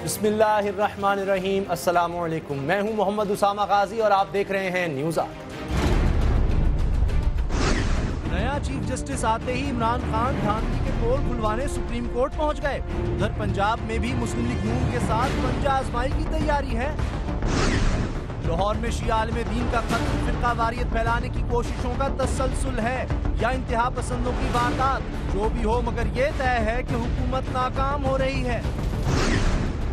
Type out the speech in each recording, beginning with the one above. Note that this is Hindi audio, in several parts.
बिस्मिल्लाहिर्रहमानिर्रहीम, अस्सलामुअलैकुम। मैं हूं मोहम्मद उसामा गाजी और आप देख रहे हैं न्यूज़ आत। नया चीफ जस्टिस आते ही इमरान खान धांधली के पोल खुलवाने सुप्रीम कोर्ट पहुंच गए। उधर पंजाब में भी मुस्लिम लीग नून के साथ पंजा आजमाई की तैयारी है। लाहौर में शिया आलिम दीन का कत्ल फिरका वारियत फैलाने की कोशिशों का तसलसल है या इंतहा पसंदों की वारदात, जो भी हो मगर ये तय है कि हुकूमत नाकाम हो रही है।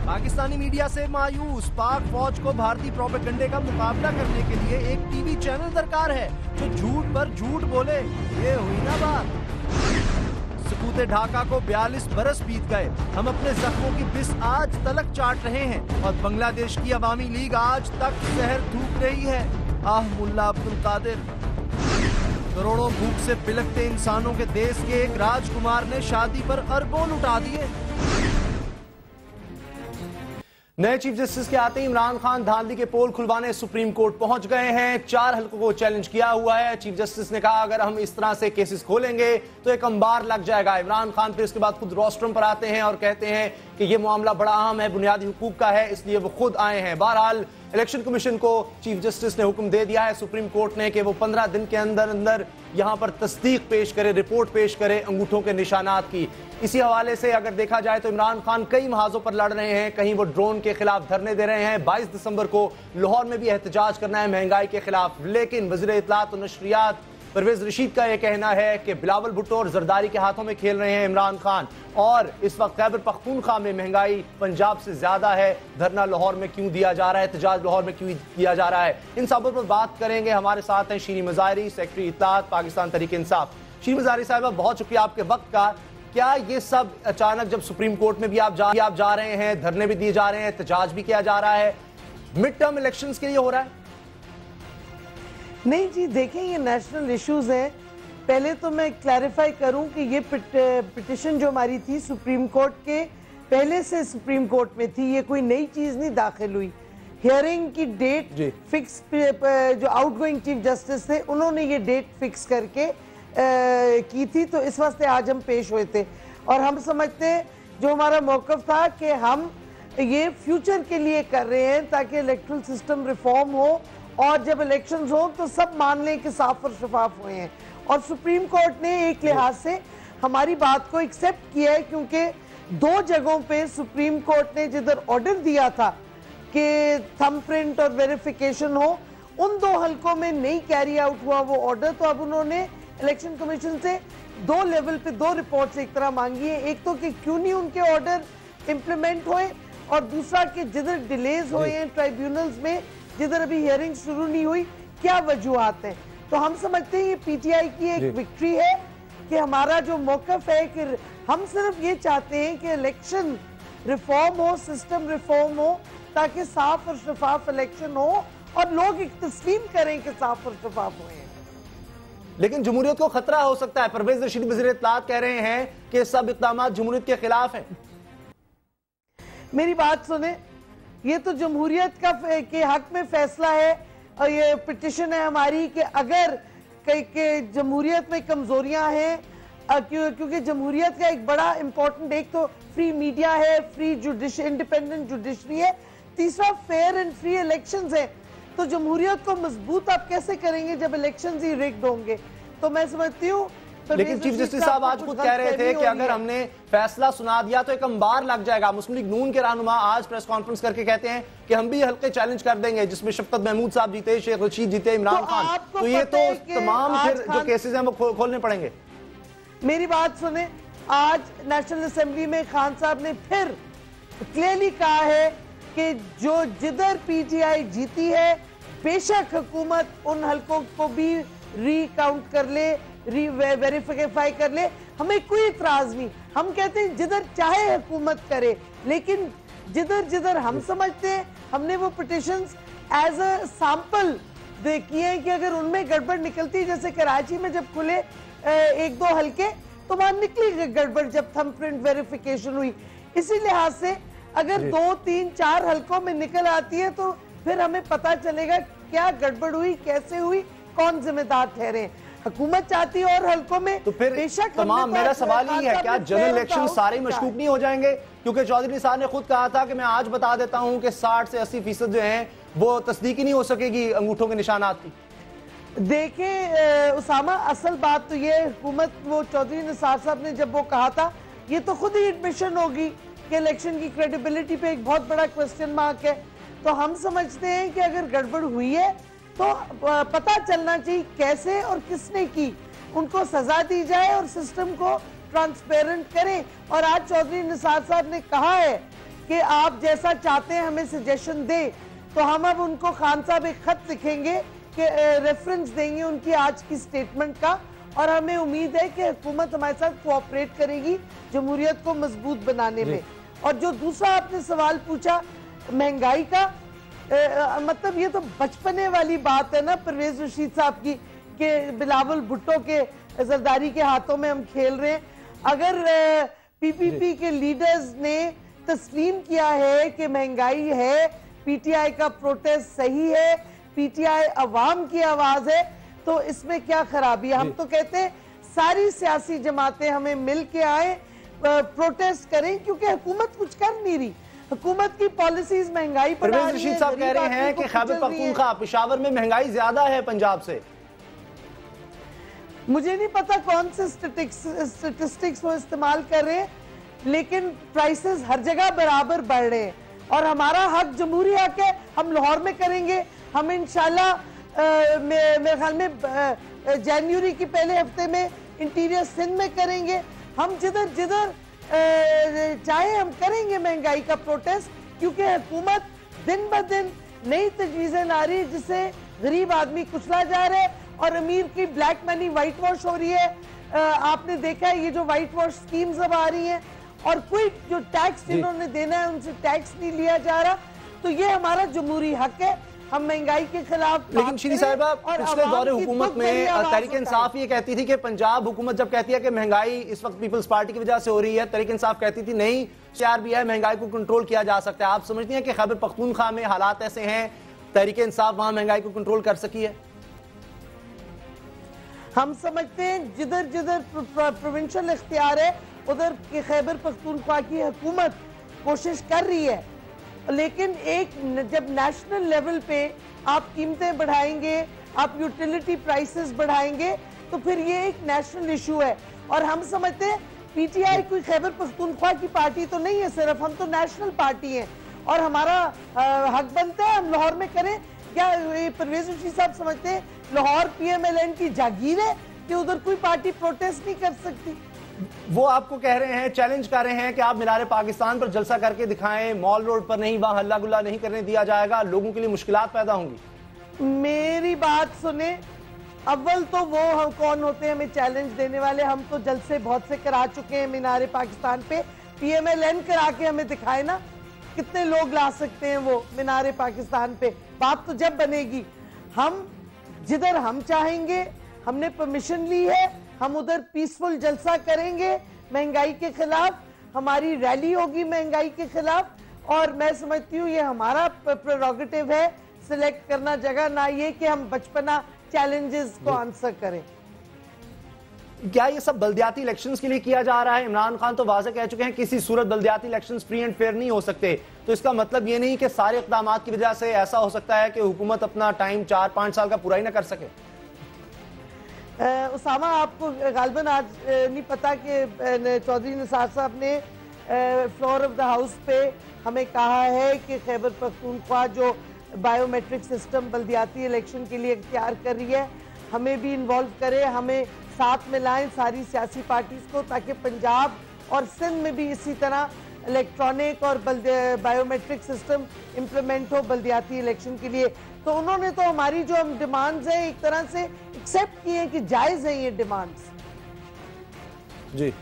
पाकिस्तानी मीडिया से मायूस, पाक फौज को भारतीय प्रोपेगेंडे का मुकाबला करने के लिए एक टीवी चैनल दरकार है जो झूठ पर झूठ बोले। ये हुई ना बात। सकूते ढाका को 42 बरस बीत गए, हम अपने जख्मों की बिस आज तलक चाट रहे हैं और बांग्लादेश की अवामी लीग आज तक जहर थूक रही है। आह मुल्ला अब्दुल कादिर। करोड़ों भूख से बिलखते इंसानों के देश के एक राजकुमार ने शादी पर अरबों लुटा दिए। नए चीफ जस्टिस के आते ही इमरान खान धांधली के पोल खुलवाने सुप्रीम कोर्ट पहुंच गए हैं। 4 हलकों को चैलेंज किया हुआ है। चीफ जस्टिस ने कहा अगर हम इस तरह से केसेस खोलेंगे तो एक अंबार लग जाएगा। इमरान खान फिर इसके बाद खुद रोस्ट्रम पर आते हैं और कहते हैं कि यह मामला बड़ा अहम है, बुनियादी हुकूक का है, इसलिए वो खुद आए हैं। बहरहाल इलेक्शन कमीशन को चीफ जस्टिस ने हुक्म दे दिया है सुप्रीम कोर्ट ने कि वो 15 दिन के अंदर अंदर यहां पर तस्दीक पेश करे, रिपोर्ट पेश करे अंगूठों के निशानात की। इसी हवाले से अगर देखा जाए तो इमरान खान कई महाजों पर लड़ रहे हैं। कहीं वो ड्रोन के खिलाफ धरने दे रहे हैं। 22 दिसंबर को लाहौर में भी एहतजाज करना है महंगाई के खिलाफ। लेकिन वज़ीर इत्तलात और नशरियात परवेज रशीद का यह कहना है कि बिलावल भुट्टो और जरदारी के हाथों में खेल रहे हैं इमरान खान, और इस वक्त खैबर पख्तूनख्वा में महंगाई पंजाब से ज्यादा है। धरना लाहौर में क्यों दिया जा रहा है, एहतजाज लाहौर में क्यों दिया जा रहा है, इन सबों पर बात करेंगे। हमारे साथ हैं शीरी मज़ाहरी, सेक्रेटरी इत्तलात पाकिस्तान तहरीक इंसाफ। शीरी मज़ाहरी साहिबा, बहुत शुक्रिया आपके वक्त का। क्या ये सब अचानक जब सुप्रीम कोर्ट में भी आप जा रहे हैं, धरने भी दिए जा रहे हैं, एहतजाज भी किया जा रहा है, मिड टर्म इलेक्शंस के लिए हो रहा है? नहीं जी, देखें ये नेशनल इश्यूज हैं। पहले तो मैं क्लैरिफाई करूं कि ये पिटिशन जो हमारी थी सुप्रीम कोर्ट के पहले से सुप्रीम कोर्ट में थी, ये कोई नई चीज नहीं दाखिल हुई। हियरिंग की डेट फिक्स, जो आउटगोइंग चीफ जस्टिस थे उन्होंने ये डेट फिक्स करके की थी, तो इस वास्ते आज हम पेश हुए थे। और हम समझते हैं जो हमारा मौक़िफ़ था कि हम ये फ्यूचर के लिए कर रहे हैं ताकि इलेक्ट्रल सिस्टम रिफॉर्म हो और जब इलेक्शंस हो तो सब मान लें कि साफ और शफाफ हुए हैं। और सुप्रीम कोर्ट ने एक लिहाज से हमारी बात को एक्सेप्ट किया है, क्योंकि 2 जगहों पे सुप्रीम कोर्ट ने जिधर ऑर्डर दिया था कि थंबप्रिंट और वेरिफिकेशन हो, उन 2 हलकों में नहीं कैरी आउट हुआ वो ऑर्डर। तो अब उन्होंने इलेक्शन कमीशन से 2 लेवल पे 2 रिपोर्ट्स एक तरह मांगी है। एक तो कि क्यों नहीं उनके ऑर्डर इम्प्लीमेंट हुए, और दूसरा कि जिधर डिलेज हुए हैं ट्राइब्यूनल्स में, जिधर अभी हियरिंग शुरू नहीं हुई, क्या वजूहात हैं। तो हम समझते हैं ये पीटीआई की एक विक्ट्री है कि हमारा जो मौक़िफ़ है कि हम सिर्फ ये चाहते हैं कि इलेक्शन रिफॉर्म हो, सिस्टम रिफॉर्म हो, ताकि साफ और शफाफ इलेक्शन हो और लोग एक तस्लीम करें कि साफ और शफाफ हुए हैं। लेकिन जमहूरियत को खतरा हो सकता है। परवेज रशीद वज़ीर इत्तलात कह रहे हैं कि सब इक़दाम जमहूरियत के खिलाफ हैं। मेरी बात सुने, ये तो जमहूरियत का के हक में फैसला है और ये पिटिशन है हमारी कि अगर जमहूरियत में कमजोरियां हैं, क्योंकि जमहूरियत का एक बड़ा इंपॉर्टेंट, एक तो फ्री मीडिया है, फ्री इंडिपेंडेंट जुडिशरी है, तीसरा फेयर एंड फ्री इलेक्शंस है। तो जमहूरियत को मजबूत आप कैसे करेंगे जब इलेक्शंस ही रिग्ड होंगे। तो मैं समझती हूँ, लेकिन चीफ जस्टिस साहब आज खुद कह रहे थे कि अगर हमने फैसला सुना दिया तो एक अंबार लग जाएगा। मुस्लिम लीग नून के रहनुमा आज प्रेस कॉन्फ्रेंस करके कहते हैं कि हम भी हल्के चैलेंज कर देंगे, जिसमें शफकत महमूद साहब जीते, शेख रशीद जीते, इमरान खान। तो ये तो तमाम फिर जो केसेस हैं वो खोलने पड़ेंगे। मेरी बात सुने, आज नेशनल असेंबली में खान साहब ने फिर क्लियरली कहा है कि जो जिधर पीटीआई जीती है, बेशक हुकूमत उन हलकों को भी रीकाउंट कर ले, वेरीफाई कर ले, हमें कोई इतराज नहीं। हम कहते हैं जिधर चाहे हुकूमत करे, लेकिन जिधर जिधर हम समझते हैं, हमने वो पिटिशंस एज अ सैंपल किए हैं कि अगर उनमें गड़बड़ निकलती, जैसे कराची में जब खुले 1-2 हलके, तो वहां निकली गड़बड़ जब थंबप्रिंट वेरिफिकेशन हुई। इसी लिहाज से अगर 2, 3, 4 हलकों में निकल आती है तो फिर हमें पता चलेगा क्या गड़बड़ हुई, कैसे हुई, कौन जिम्मेदार ठहरे। हुकूमत चाहती है और हल्कों में तो फिर बेशक तमाम, मेरा सवाल ही है, क्या जनरल इलेक्शन सारे मशकूक नहीं हो जाएंगे? क्योंकि चौधरी निसार ने खुद कहा था कि मैं आज बता देता हूं कि 60 से 80% जो हैं वो तस्दीक ही नहीं हो सकेगी अंगूठों के निशानात की। देखें उसामा, असल बात तो ये हुकूमत, वो चौधरी निसार साहब ने जब वो कहा था, ये तो खुद ही एडमिशन होगी कि इलेक्शन की क्रेडिबिलिटी पे एक बहुत बड़ा क्वेश्चन मार्क है। तो हम समझते हैं कि अगर गड़बड़ हुई है तो पता चलना चाहिए कैसे और किसने की, उनको सजा दी जाए और सिस्टम को ट्रांसपेरेंट करें। और आज चौधरी निसार साहब ने कहा है कि आप जैसा चाहते हैं हमें सजेशन दें, तो हम अब उनको खान साहब एक खत लिखेंगे कि रेफरेंस देंगे उनकी आज की स्टेटमेंट का, और हमें उम्मीद है कि हुकूमत हमारे साथ कोऑपरेट करेगी जमहूरियत को मजबूत बनाने में। और जो दूसरा आपने सवाल पूछा महंगाई का, मतलब ये तो बचपने वाली बात है ना परवेज रशीद साहब की, कि बिलावल भुट्टो के जरदारी के हाथों में हम खेल रहे हैं। अगर पीपीपी के लीडर्स ने तस्लीम किया है कि महंगाई है, पीटीआई का प्रोटेस्ट सही है, पीटीआई अवाम की आवाज है, तो इसमें क्या खराबी है? हम तो कहते हैं सारी सियासी जमातें हमें मिल के आए, प्रोटेस्ट करें, क्योंकि हुकूमत कुछ कर नहीं रही। हुकूमत की पॉलिसीज महंगाई पर परवेज रशीद साहब कह रहे हैं कि खैबर पख्तूनख्वा, पेशावर में महंगाई ज्यादा है पंजाब से। मुझे नहीं पता कौन से स्टेटिस्टिक्स वो इस्तेमाल कर रहे हैं, लेकिन प्राइसेस हर जगह बराबर बढ़ रहे हैं और हमारा हक जमहूरी हक है। हम लाहौर में करेंगे, हम इंशाल्लाह मेरे ख्याल में जनवरी के पहले हफ्ते में इंटीरियर सिंध में करेंगे। हम जिधर जिधर चाहे हम करेंगे महंगाई का प्रोटेस्ट, क्योंकि हुकूमत दिन ब दिन नई तजवीज़ें ला रही है जिससे गरीब आदमी कुचला जा रहा है और अमीर की ब्लैक मनी व्हाइट वॉश हो रही है। आपने देखा है ये जो व्हाइट वॉश स्कीम्स अब आ रही हैं और कोई जो टैक्स जिन्होंने देना है उनसे टैक्स नहीं लिया जा रहा। तो ये हमारा जमहूरी हक है, हम महंगाई के खिलाफ। लेकिन श्री साहिबा, पिछले दौरे हुकूमत में तहरीक इंसाफ ये कहती थी कि पंजाब हुकूमत जब कहती है कि महंगाई इस वक्त पीपल्स पार्टी की वजह से हो रही है, तहरीक इंसाफ कहती थी नहीं CRBI महंगाई को कंट्रोल किया जा सकता है। आप समझती हैं कि खैबर पख्तूनख्वा में हालात ऐसे हैं, तहरीक इंसाफ वहां महंगाई को कंट्रोल कर सकी है? हम समझते हैं जिधर जिधर प्रोविंशियल इख्तियार है उधर खैबर पख्तूनख्वा की हुकूमत कोशिश कर रही है, लेकिन जब नेशनल लेवल पे आप कीमतें बढ़ाएंगे, आप यूटिलिटी प्राइसेस बढ़ाएंगे, तो फिर ये एक नेशनल इशू है। और हम समझते हैं पीटीआई कोई खैबर पख्तूनख्वा की पार्टी तो नहीं है सिर्फ, हम तो नेशनल पार्टी हैं और हमारा हक बनता है हम लाहौर में करें। क्या परवेज रशीद साहब समझते हैं लाहौर PMLN की जागीर है कि उधर कोई पार्टी प्रोटेस्ट नहीं कर सकती? वो आपको कह रहे हैं, चैलेंज कर रहे हैं कि आप मीनार पाकिस्तान पर जलसा करके दिखाएं, मॉल रोड पर नहीं, वहां हल्ला गुल्ला नहीं करने दिया जाएगा, लोगों के लिए मुश्किलात पैदा होंगी। मेरी बात सुने, अव्वल तो वो कौन होते हैं हमें चैलेंज देने वाले? हम तो जलसे बहुत से करा चुके हैं मीनार पाकिस्तान पे, PMLN करा के हमें दिखाए ना, कितने लोग ला सकते हैं वो मीनार पाकिस्तान पे। बात तो जब बनेगी, हम जिधर हम चाहेंगे, हमने परमिशन ली है, हम उधर पीसफुल जलसा करेंगे महंगाई के खिलाफ, हमारी रैली होगी महंगाई के खिलाफ। और मैं समझती हूँ ये हमारा प्रेरोगेटिव है सिलेक्ट करना जगह, ना ये कि हम बचपना चैलेंजेस को आंसर करें। क्या ये सब बल्दियाती इलेक्शंस के लिए किया जा रहा है? इमरान खान तो वाज़ेह कह चुके हैं किसी सूरत बल्दियाती इलेक्शंस फ्री एंड फेयर नहीं हो सकते। तो इसका मतलब ये नहीं कि सारे इक़दाम की वजह से ऐसा हो सकता है कि हुकूमत अपना टाइम 4-5 साल का पूरा ही ना कर सके। उसामा, आपको गालिबन आज नहीं पता कि चौधरी निसार साहब ने फ्लोर ऑफ द हाउस पे हमें कहा है कि खैबर पख्तूनख्वा जो बायोमेट्रिक सिस्टम बल्दियाती इलेक्शन के लिए इख्तियार कर रही है, हमें भी इन्वॉल्व करे, हमें साथ में लाएं सारी सियासी पार्टीज को, ताकि पंजाब और सिंध में भी इसी तरह इलेक्ट्रॉनिक और बायोमेट्रिक सिस्टम इम्प्लीमेंट हो बल्दियाती इलेक्शन के लिए। तो उन्होंने तो हमारी जो हम डिमांड्स हैं एक तरह से एक्सेप्ट किए कि जायज़ हैं ये डिमांड्स। जी,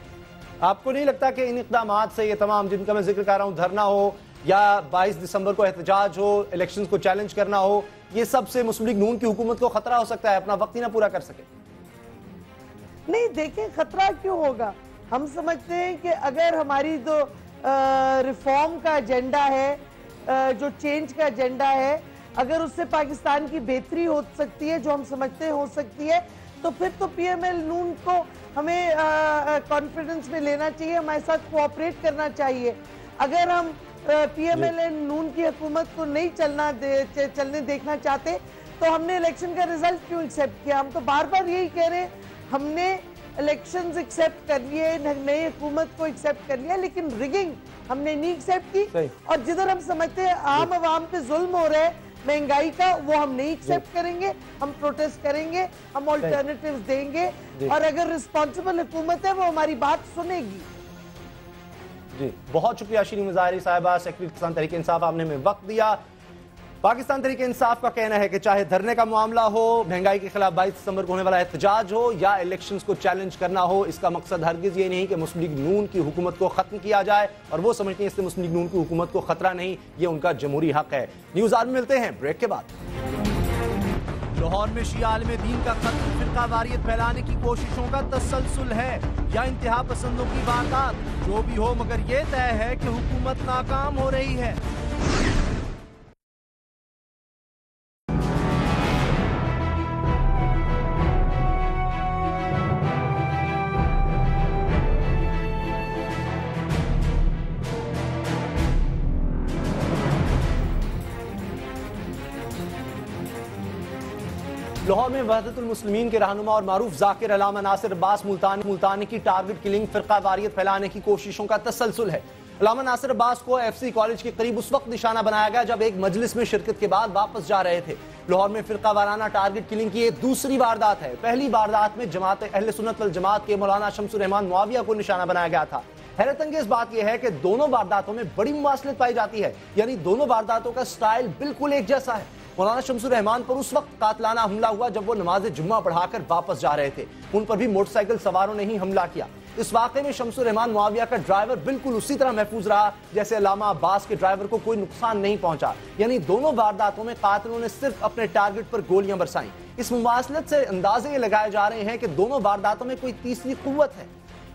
आपको नहीं लगता कि इन इक़दामात से ये तमाम जिनका मैं जिक्र कर रहा हूँ, धरना हो या 22 दिसंबर को एहतजाज हो, इलेक्शंस को चैलेंज करना हो, ये सब से मुस्लिम लीग नून की हुकूमत को खतरा हो सकता है, अपना वक्त ही ना पूरा कर सके? नहीं, देखें खतरा क्यों होगा? हम समझते हैं कि अगर हमारी जो रिफॉर्म का एजेंडा है, जो चेंज का एजेंडा है, अगर उससे पाकिस्तान की बेहतरी हो सकती है, जो हम समझते हैं हो सकती है, तो फिर तो पीएमएल नून को हमें कॉन्फिडेंस में लेना चाहिए, हमारे साथ कोऑपरेट करना चाहिए। अगर हम पीएमएल नून की हुकूमत को नहीं चलने देखना चाहते तो हमने इलेक्शन का रिजल्ट क्यों एक्सेप्ट किया? हम तो बार बार यही कह रहे हैं, हमने इलेक्शंस एक्सेप्ट कर लिए, नई हुकूमत को एक्सेप्ट कर लिया, लेकिन रिगिंग हमने नहीं एक्सेप्ट की। और जिधर हम समझते हैं आम आवाम पे जुल्म हो रहा है महंगाई का, वो हम नहीं एक्सेप्ट करेंगे, हम प्रोटेस्ट करेंगे, हम ऑल्टरनेटिव्स देंगे, और अगर रिस्पॉन्सिबल हुकूमत है वो हमारी बात सुनेगी। जी बहुत शुक्रिया शीरी मुजाहिरी साहिबा, सेक्रेटरी पाकिस्तान तहरीक इंसाफ, आपने हमें वक्त दिया। पाकिस्तान तहरीक इंसाफ का कहना है कि चाहे धरने का मामला हो, महंगाई के खिलाफ 22 दिसंबर को होने वाला एहतजाज हो, या इलेक्शंस को चैलेंज करना हो, इसका मकसद हरगिज ये नहीं कि मुस्लिम लीग नून की हुकूमत को खत्म किया जाए, और वो समझते हैं इससे मुस्लिम लीग नून की हुकूमत को खतरा नहीं, ये उनका जमहूरी हक है। न्यूज़ आवर में मिलते हैं ब्रेक के बाद। लाहौर में शिया आलिम दीन का खत्म फिरका वारियत फैलाने की कोशिशों का तसलसल है या इंतहा पसंदों की वारदात, जो भी हो मगर ये तय है कि हुकूमत नाकाम हो रही है। लाहौर में वहदतुल मुस्लिमीन के रहनुमा और मारूफ जाकिर अल्लामा नासिर अब्बास मुल्तानी की टारगेट किलिंग फिरका वारियत फैलाने की कोशिशों का तसलसल है। अल्लामा नासिर अब्बास को एफसी कॉलेज के करीब उस वक्त निशाना बनाया गया जब एक मजलिस में शिरकत के बाद वापस जा रहे थे। लाहौर में फिरका वाराना टारगेट किलिंग की दूसरी वारदात है। पहली वारदात में जमात अहले सुन्नत वल जमात के मौलाना शमसुर रहमान मुआविया को निशाना बनाया गया था। हैरत अंगेज बात यह है कि दोनों वारदातों में बड़ी मुमासलत पाई जाती है, यानी दोनों वारदातों का स्टाइल बिल्कुल एक जैसा है। मौलाना शमसुर रहमान पर उस वक्त कातलाना हमला हुआ जब वो नमाज जुम्मा पढ़ाकर वापस जा रहे थे। उन पर भी मोटरसाइकिल सवारों ने ही हमला किया। इस वाकये में शमसुर रहमान मुआविया का ड्राइवर बिल्कुल उसी तरह महफूज रहा जैसे अल्लामा अब्बास के ड्राइवर को कोई नुकसान नहीं पहुंचा, यानी दोनों वारदातों में कातिलों ने सिर्फ अपने टारगेट पर गोलियां बरसाई। इस मुमासलत से अंदाजे लगाए जा रहे हैं कि दोनों वारदातों में कोई तीसरी कुव्वत है,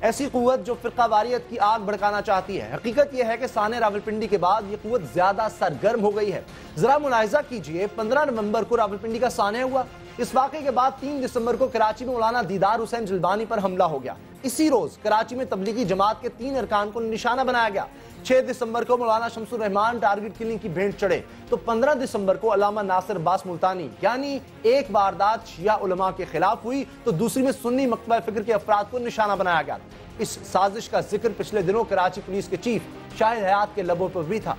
ऐसी कुव्वत जो फिरका वारियत की आग भड़काना चाहती है। हकीकत यह है कि साने रावलपिंडी के बाद यह कुव्वत ज्यादा सरगर्म हो गई है। जरा मुलाहिजा कीजिए, 15 नवंबर को रावलपिंडी का साने हुआ, इस वाक़े के बाद 3 दिसंबर को कराची में मौलाना दीदार हुसैन जलबानी पर हमला हो गया। इसी रोज कराची में तबलीगी जमात के 3 अरकान को निशाना बनाया गया। 6 दिसंबर को मौलाना शमसुर रहमान टारगेट किलिंग की भेंट चढ़े, तो 15 दिसंबर को अल्लामा नासिर अब्बास मुल्तानी, यानी एक वारदात शिया उलमा के खिलाफ हुई तो दूसरी में सुन्नी मकतबा फिक्र के अफराद को निशाना बनाया गया। इस साजिश का जिक्र पिछले दिनों कराची पुलिस के चीफ शाहिद हयात के लबों पर भी था।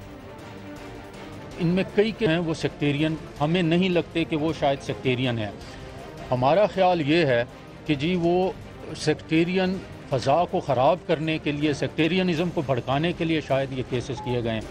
इनमें कई के हैं वो सेक्टेरियन, हमें नहीं लगते कि वो शायद सेक्टेरियन है। हमारा ख्याल ये है कि जी वो सेक्टेरियन फ़ज़ा को ख़राब करने के लिए, सेक्टेरियनिज़म को भड़काने के लिए शायद ये केसेस किए गए हैं।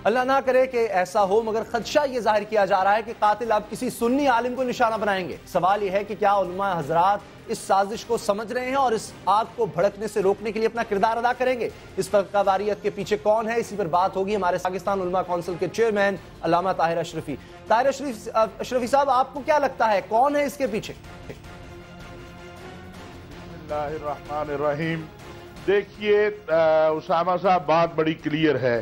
अल्लाह ना करे कि ऐसा हो, मगर खदशा ये जाहिर किया जा रहा है कि कातिल अब किसी सुन्नी आलिम को निशाना बनाएंगे। सवाल यह है कि क्या उलमा हजरात इस साजिश को समझ रहे हैं और इस आग को भड़कने से रोकने के लिए अपना किरदार अदा करेंगे? इस फिरका वारियत के पीछे कौन है, इसी पर बात होगी हमारे पाकिस्तान उलमा काउंसिल के चेयरमैन अल्लामा ताहिर अशरफी। ताहिर अशरफी साहब, आपको क्या लगता है कौन है इसके पीछे? बिस्मिल्लाहिर्रहमानिर्रहीम। देखिए उसामा साहब, बात बड़ी क्लियर है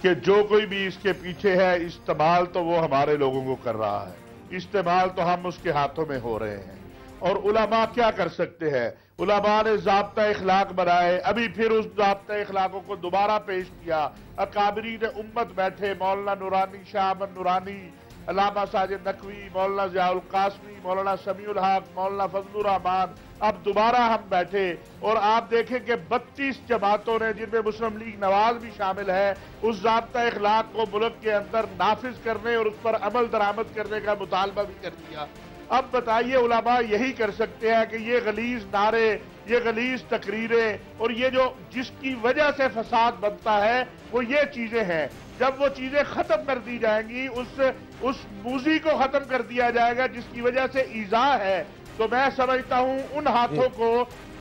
कि जो कोई भी इसके पीछे है, इस्तेमाल तो वो हमारे लोगों को कर रहा है, इस्तेमाल तो हम उसके हाथों में हो रहे हैं। और उलमा क्या कर सकते हैं? उलमा ने ज़ाब्ता इखलाक बनाए, अभी फिर उस ज़ाब्ता इखलाकों को दोबारा पेश किया। अकाबरीन उम्मत बैठे, मौलाना नूरानी, शाह अहमद नूरानी, अल्लामा साजिद नकवी, मौलाना ज़ियाउल कासमी, मौलाना समीउल हक, मौलाना फजलुर रहमान, अब दोबारा हम बैठे और आप देखें कि 32 जमातों ने, जिनमें मुस्लिम लीग नवाज भी शामिल है, उस ज़ाब्ता इखलाक को मुल्क के अंदर नाफिज करने और उस पर अमल दरामद करने का मुतालबा भी कर दिया। अब बताइए, उलमा यही कर सकते हैं कि ये गलीज नारे, ये गलीज तकरीरें और ये जो जिसकी वजह से फसाद बनता है वो ये चीजें हैं। जब वो चीजें खत्म कर दी जाएंगी, उस मूजी को खत्म कर दिया जाएगा जिसकी वजह से ईजा है, तो मैं समझता हूं उन हाथों को,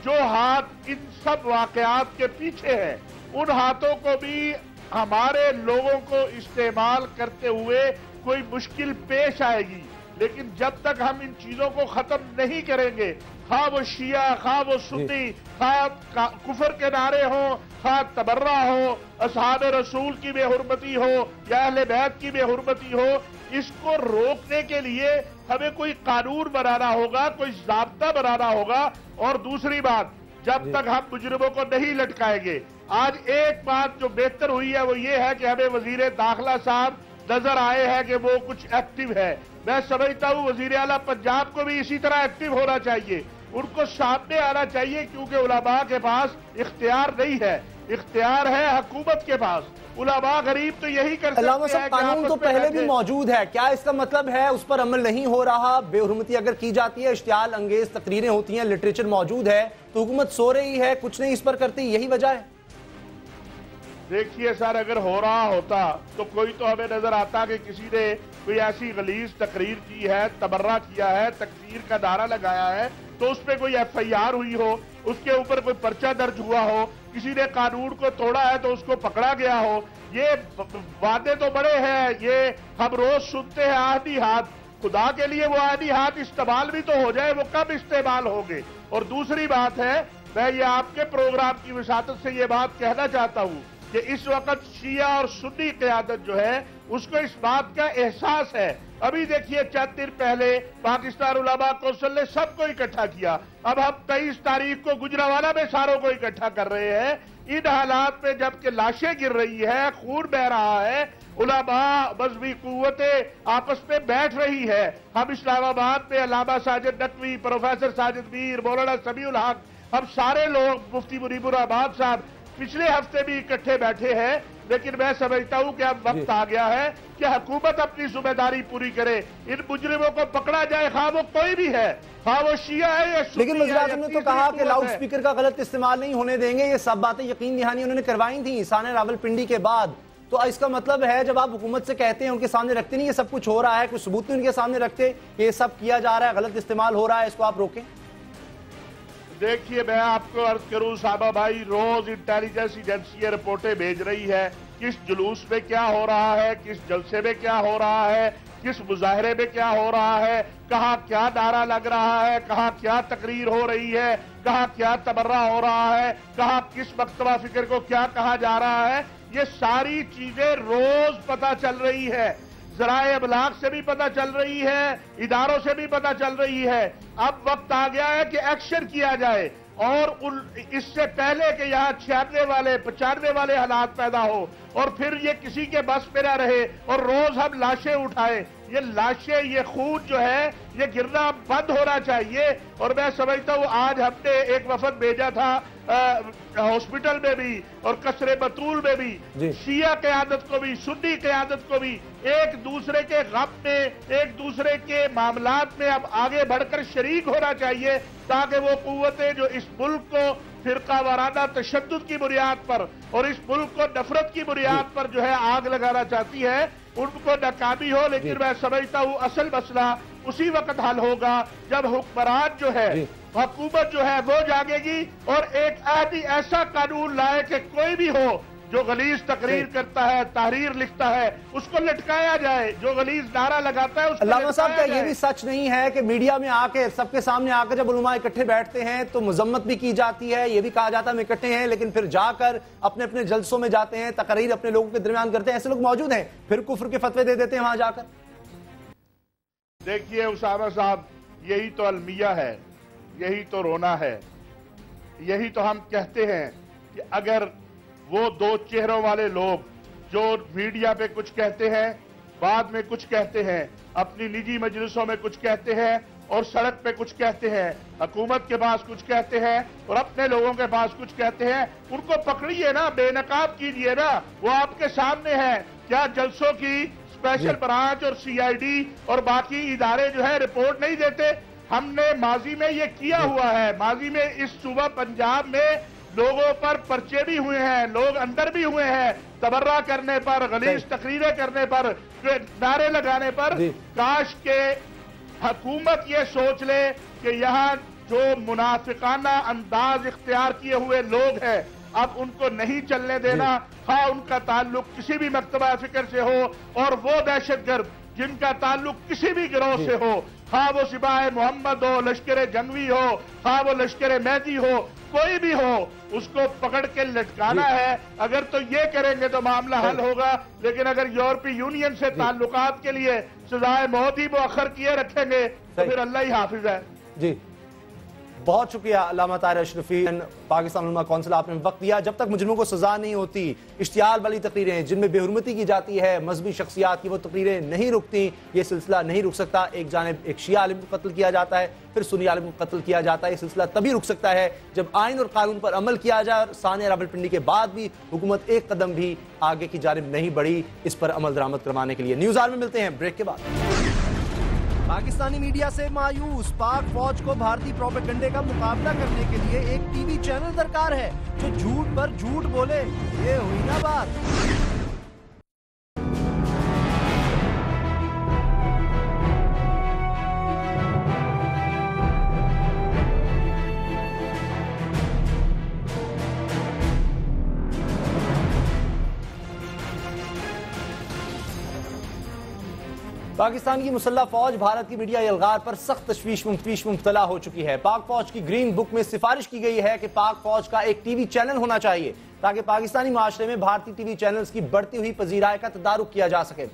जो हाथ इन सब वाकयात के पीछे है, उन हाथों को भी हमारे लोगों को इस्तेमाल करते हुए कोई मुश्किल पेश आएगी। लेकिन जब तक हम इन चीजों को खत्म नहीं करेंगे, खा वो शिया, खा वो सुन्नी, खा कुफर के नारे हो, खा तबर्रा हो, असहाब रसूल की बेहुरमती हो या अहले बैत की बेहुरमती हो, इसको रोकने के लिए हमें कोई कानून बनाना होगा, कोई ज़ाब्ता बनाना होगा। और दूसरी बात, जब तक हम मुजरिमों को नहीं लटकाएंगे, आज एक बात जो बेहतर हुई है वो ये है कि हमें वजीर दाखिला साहब नजर आए हैं कि वो कुछ एक्टिव है। मैं समझता हूँ वजीर आला पंजाब को भी इसी तरह एक्टिव होना चाहिए, उनको सामने आना चाहिए, क्योंकि उलमा के पास इख्तियार नहीं है, इख्तियार है हुकूमत के पास। उलमा गरीब तो यही कर सकते हैं। कानून तो पहले भी मौजूद है, क्या इसका मतलब है उस पर अमल नहीं हो रहा? बेहुरमती अगर की जाती है, इश्तियाल अंगेज तकरीरें होती हैं, लिटरेचर मौजूद है, तो हुकूमत सो रही है, कुछ नहीं इस पर करती, यही वजह है? देखिए सर, अगर हो रहा होता तो कोई तो हमें नजर आता कि किसी ने कोई ऐसी गलीज तकरीर की है, तबर्रा किया है, तकफीर का नारा लगाया है, तो उस पर कोई FIR हुई हो, उसके ऊपर कोई पर्चा दर्ज हुआ हो, किसी ने कानून को तोड़ा है तो उसको पकड़ा गया हो। ये वादे तो बड़े हैं, ये हम रोज सुनते हैं आधी हाथ। खुदा के लिए वो आधी हाथ इस्तेमाल भी तो हो जाए, वो कब इस्तेमाल होंगे? और दूसरी बात है, मैं ये आपके प्रोग्राम की विसातत से ये बात कहना चाहता हूँ कि इस वक्त शिया और सुन्नी क़यादत जो है उसको इस बात का एहसास है। अभी देखिए चंद दिन पहले पाकिस्तान उलमा कौंसिल ने सबको इकट्ठा किया, अब हम 23 तारीख को गुजरावाला में सारों को इकट्ठा कर रहे हैं। इन हालात में जबकि लाशें गिर रही है, खून बह रहा है, उलमा मज़हबी कुव्वतें आपस में बैठ रही है। हम इस्लामाबाद में अल्लामा साजिद नकवी, प्रोफेसर साजिद मीर, मौलाना समीउल हक, हम सारे लोग, मुफ्ती मुनीबुर रहमान साहब पिछले हफ्ते भी इकट्ठे बैठे हैं। लेकिन मैं समझता हूं कि अब वक्त आ गया है कि हुकूमत अपनी जिम्मेदारी पूरी करे, इन मुजरिमों को पकड़ा जाए, खा वो कोई भी है, खा वो शिया है या सुन्नी। लेकिन वज़ीर आज़म ने तो कहा कि लाउड स्पीकर का गलत इस्तेमाल नहीं होने देंगे। ये सब बातें यकीन दहानी उन्होंने करवाई थी साने रावलपिंडी के बाद। तो इसका मतलब है जब आप हुकूमत से कहते हैं, उनके सामने रखते नहीं ये सब कुछ हो रहा है, कुछ सबूत नहीं उनके सामने रखते, ये सब किया जा रहा है, गलत इस्तेमाल हो रहा है, इसको आप रोकें। देखिए मैं आपको अर्ज करूं साबा भाई, रोज इंटेलिजेंस एजेंसियां रिपोर्टें भेज रही है किस जुलूस में क्या हो रहा है, किस जलसे में क्या हो रहा है, किस मुजाहरे में क्या हो रहा है, कहाँ क्या नारा लग रहा है, कहाँ क्या तकरीर हो रही है, कहाँ क्या तबर्रा हो रहा है, कहाँ किस मकतबा फिक्र को क्या कहा जा रहा है। ये सारी चीजें रोज पता चल रही है, ज़राए अबलाग से भी पता चल रही है, इदारों से भी पता चल रही है। अब वक्त आ गया है कि एक्शन किया जाए और इससे पहले कि यहाँ 96 वाले 95 वाले हालात पैदा हो और फिर ये किसी के बस में ना रहे और रोज हम लाशें उठाएं। ये लाशें, ये खून जो है ये गिरना बंद होना चाहिए। और मैं समझता हूँ आज हमने एक वफद भेजा था हॉस्पिटल में भी और कसरे बतूल में भी, शिया क़यादत को भी, सुन्नी क़यादत को भी एक दूसरे के गम में, एक दूसरे के मामलात में अब आगे बढ़कर शरीक होना चाहिए, ताकि वो कुव्वतें जो इस मुल्क को फिरका वाराना तशद्दुद की बुनियाद पर और इस मुल्क को नफरत की बुनियाद पर जो है आग लगाना चाहती है, उनको नाकामी हो। लेकिन मैं समझता हूँ असल मसला उसी वक्त हल होगा जब हुक्मरान जो है, हुकूमत जो है वो जागेगी और एक ऐसा कानून लाए कि कोई भी हो जो गलीज तकरीर करता है, तहरीर लिखता है, उसको लटकाया जाए, जो गलीज नारा लगाता है उसको अल्लामा साहब, क्या ये भी सच नहीं है कि मीडिया में आके सबके सामने आकर जब उलमा इकट्ठे बैठते हैं तो मुजम्मत भी की जाती है, ये भी कहा जाता है हम इकट्ठे हैं, लेकिन फिर जाकर अपने अपने जलसों में जाते हैं, तकरीर अपने लोगों के दरमियान करते हैं, ऐसे लोग मौजूद हैं, फिर कुफ्र के फतवे दे देते हैं वहां जाकर। देखिए उसामा साहब, यही तो अलमिया है, यही तो रोना है, यही तो हम कहते हैं कि अगर वो दो चेहरों वाले लोग जो मीडिया पे कुछ कहते हैं, बाद में कुछ कहते हैं, अपनी निजी मजलिसों में कुछ कहते हैं और सड़क पे कुछ कहते हैं, हुकूमत के पास कुछ कहते हैं और अपने लोगों के पास कुछ कहते हैं, उनको पकड़िए ना, बेनकाब कीजिए ना, वो आपके सामने है। क्या जलसों की स्पेशल ब्रांच और CID और बाकी इदारे जो है रिपोर्ट नहीं देते? हमने माजी में ये किया हुआ है, माजी में इस सूबा पंजाब में लोगों पर पर्चे भी हुए हैं, लोग अंदर भी हुए हैं, तबर्रा करने पर, गलीज तकरीरें करने पर, नारे लगाने पर। काश के हुकूमत ये सोच ले कि यहाँ जो मुनाफिकाना अंदाज इख्तियार किए हुए लोग हैं अब उनको नहीं चलने देना। हाँ, उनका ताल्लुक किसी भी मकतबा फिक्र से हो और वो दहशतगर्द जिनका ताल्लुक किसी भी गिरोह से हो, हाँ वो सिपाही मोहम्मद हो, लश्कर जंगवी हो, हाँ वो लश्कर मेहदी हो, कोई भी हो उसको पकड़ के लटकाना है। अगर तो ये करेंगे तो मामला हल होगा, लेकिन अगर यूरोपीय यूनियन से ताल्लुकात के लिए सजाए मौत ही मुअख्खर किए रखेंगे तो फिर अल्लाह ही हाफिज है। जी, बहुत शुक्रिया अल्लामा ताहिर अशरफी, पाकिस्तान उलमा कौंसिल, आपने वक्त दिया। जब तक मुजरिमों को सजा नहीं होती, इश्तियाल वाली तकरीरें जिनमें बेहुरमती की जाती है मजहबी शख्सियात की, वो तकरीरें नहीं रुकती, ये सिलसिला नहीं रुक सकता। एक जानिब एक शिया आलिम को कत्ल किया जाता है, फिर सुन्नी आलिम को कत्ल किया जाता है। ये सिलसिला तभी रुक सकता है जब आइन और कानून पर अमल किया जाए। सानिया रावलपिंडी के बाद भी हुकूमत एक कदम भी आगे की जानिब नहीं बढ़ी इस पर अमल दरामद करवाने के लिए। न्यूज़ आवर में मिलते हैं ब्रेक के बाद। पाकिस्तानी मीडिया से मायूस, पाक फौज को भारतीय प्रोपेगेंडे का मुकाबला करने के लिए एक टीवी चैनल दरकार है जो झूठ पर झूठ बोले। ये हुई ना बात। पाकिस्तान की मुसल्लह फौज भारत की मीडिया यलगार पर सख्त तशवीश मुब्तला हो चुकी है। पाक फौज की ग्रीन बुक में सिफारिश की गई है कि पाक फौज का एक टीवी चैनल होना चाहिए ताकि पाकिस्तानी माशरे में भारतीय टीवी चैनल्स की बढ़ती हुई पजीराई का तदारुक किया जा सके।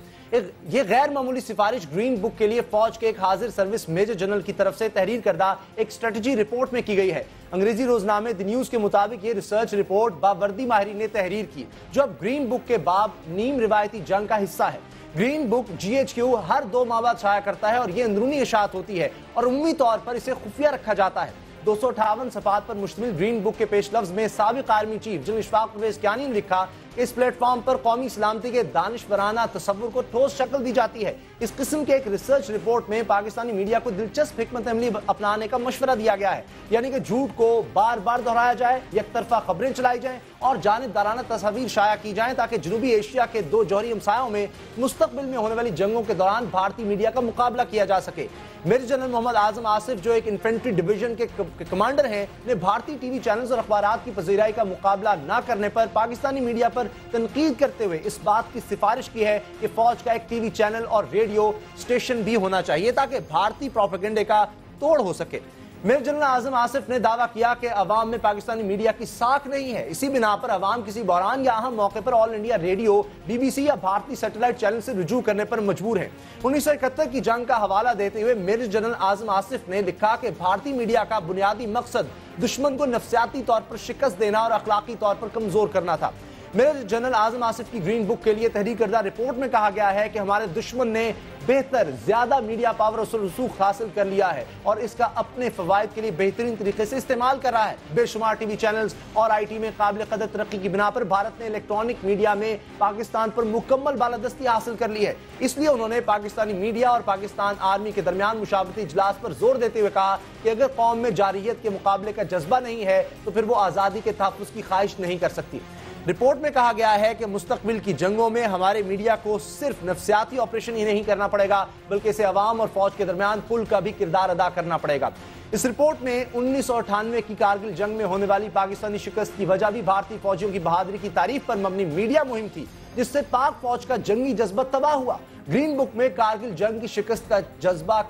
ये गैर मामूली सिफारिश ग्रीन बुक के लिए फौज के एक हाजिर सर्विस मेजर जनरल की तरफ से तहरीर करदा एक स्ट्रेटजी रिपोर्ट में की गई है। अंग्रेजी रोजनामे द न्यूज के मुताबिक ये रिसर्च रिपोर्ट बावर्दी माहिरीन ने तहरीर की जो अब ग्रीन बुक के बाब नीम रिवायती जंग का हिस्सा है। ग्रीन बुक GHQ हर 2 माह बाद छाया करता है और ये अंदरूनी इशात होती है और उम्मीदी तौर पर इसे खुफिया रखा जाता है। 258 सफात पर मुश्तमिल ग्रीन बुक के पेश लफ्ज में साबिक army chief general Ishfaq Pervez Kayani ने लिखा, इस प्लेटफॉर्म पर कौमी सलामती के दानिशवराना तसव्वुर को ठोस शक्ल दी जाती है। इस किस्म के एक रिसर्च रिपोर्ट में पाकिस्तानी मीडिया को दिलचस्प हिकमत अमली अपनाने का मशवरा दिया गया है, यानी कि झूठ को बार बार दोहराया जाए, एक तरफा खबरें चलाई जाएं और जानिबदाराना तस्वीर शाया की जाएं ताकि जनूबी एशिया के 2 जौहरी हमसायों में मुस्तकबिल में होने वाली जंगों के दौरान भारतीय मीडिया का मुकाबला किया जा सके। मेजर जनरल मोहम्मद आजम आसिफ जो एक इन्फेंट्री डिवीजन के कमांडर हैं ने भारतीय टीवी चैनल्स और अखबारात की पजीराई का मुकाबला न करने पर पाकिस्तानी मीडिया पर तनकीद करते हुए इस बात की सिफारिश की है कि फौज का एक टीवी चैनल और रेडियो स्टेशन भी होना चाहिए ताकि भारतीय प्रोपेगेंडे का तोड़ हो सके। मेजर जनरल आजम आसिफ ने दावा किया कि अवाम में पाकिस्तानी मीडिया की साख नहीं है, इसी बिना पर अवाम किसी बहरान या अहम मौके पर ऑल इंडिया रेडियो, BBC या भारतीय सैटेलाइट चैनल से रुजू करने पर मजबूर है। 1971 की जंग का हवाला देते हुए मेजर जनरल आजम आसिफ ने लिखा कि भारतीय मीडिया का बुनियादी मकसद दुश्मन को नफ्सियाती तौर पर शिकस्त देना और अखलाकी तौर पर कमजोर करना था। मेजर जनरल आजम आसिफ की ग्रीन बुक के लिए तहरीर करदा रिपोर्ट में कहा गया है कि हमारे दुश्मन ने बेहतर, ज्यादा मीडिया पावर और रसूख हासिल कर लिया है और इसका अपने फवायद के लिए बेहतरीन तरीके से इस्तेमाल कर रहा है। बेशुमार टीवी चैनल्स और IT में काबिल कदर तरक्की की बिना पर भारत ने इलेक्ट्रॉनिक मीडिया में पाकिस्तान पर मुकम्मल बालादस्ती हासिल कर ली है। इसलिए उन्होंने पाकिस्तानी मीडिया और पाकिस्तान आर्मी के दरमियान मुशावरती इजलास पर जोर देते हुए कहा कि अगर कौम में जारियत के मुकाबले का जज्बा नहीं है तो फिर वो आज़ादी के तहफ़्फ़ुज़ की ख्वाहिश नहीं कर सकती। रिपोर्ट में कहा गया है कि मुस्तकबिल की जंगों में हमारे मीडिया को सिर्फ नफ्सियाती ऑपरेशन ही नहीं करना पड़ेगा बल्कि इसे अवाम और फौज के दरमियान पुल का भी किरदार अदा करना पड़ेगा। इस रिपोर्ट में 1998 की कारगिल जंग में होने वाली पाकिस्तानी शिकस्त की वजह भी भारतीय फौजियों की बहादुरी की तारीफ पर मबनी मीडिया मुहिम थी जिससे पाक फौज का जंगी जज्बा तबाह हुआ। ग्रीन बुक में कारगिल जंग की शिकस्त का जज्बा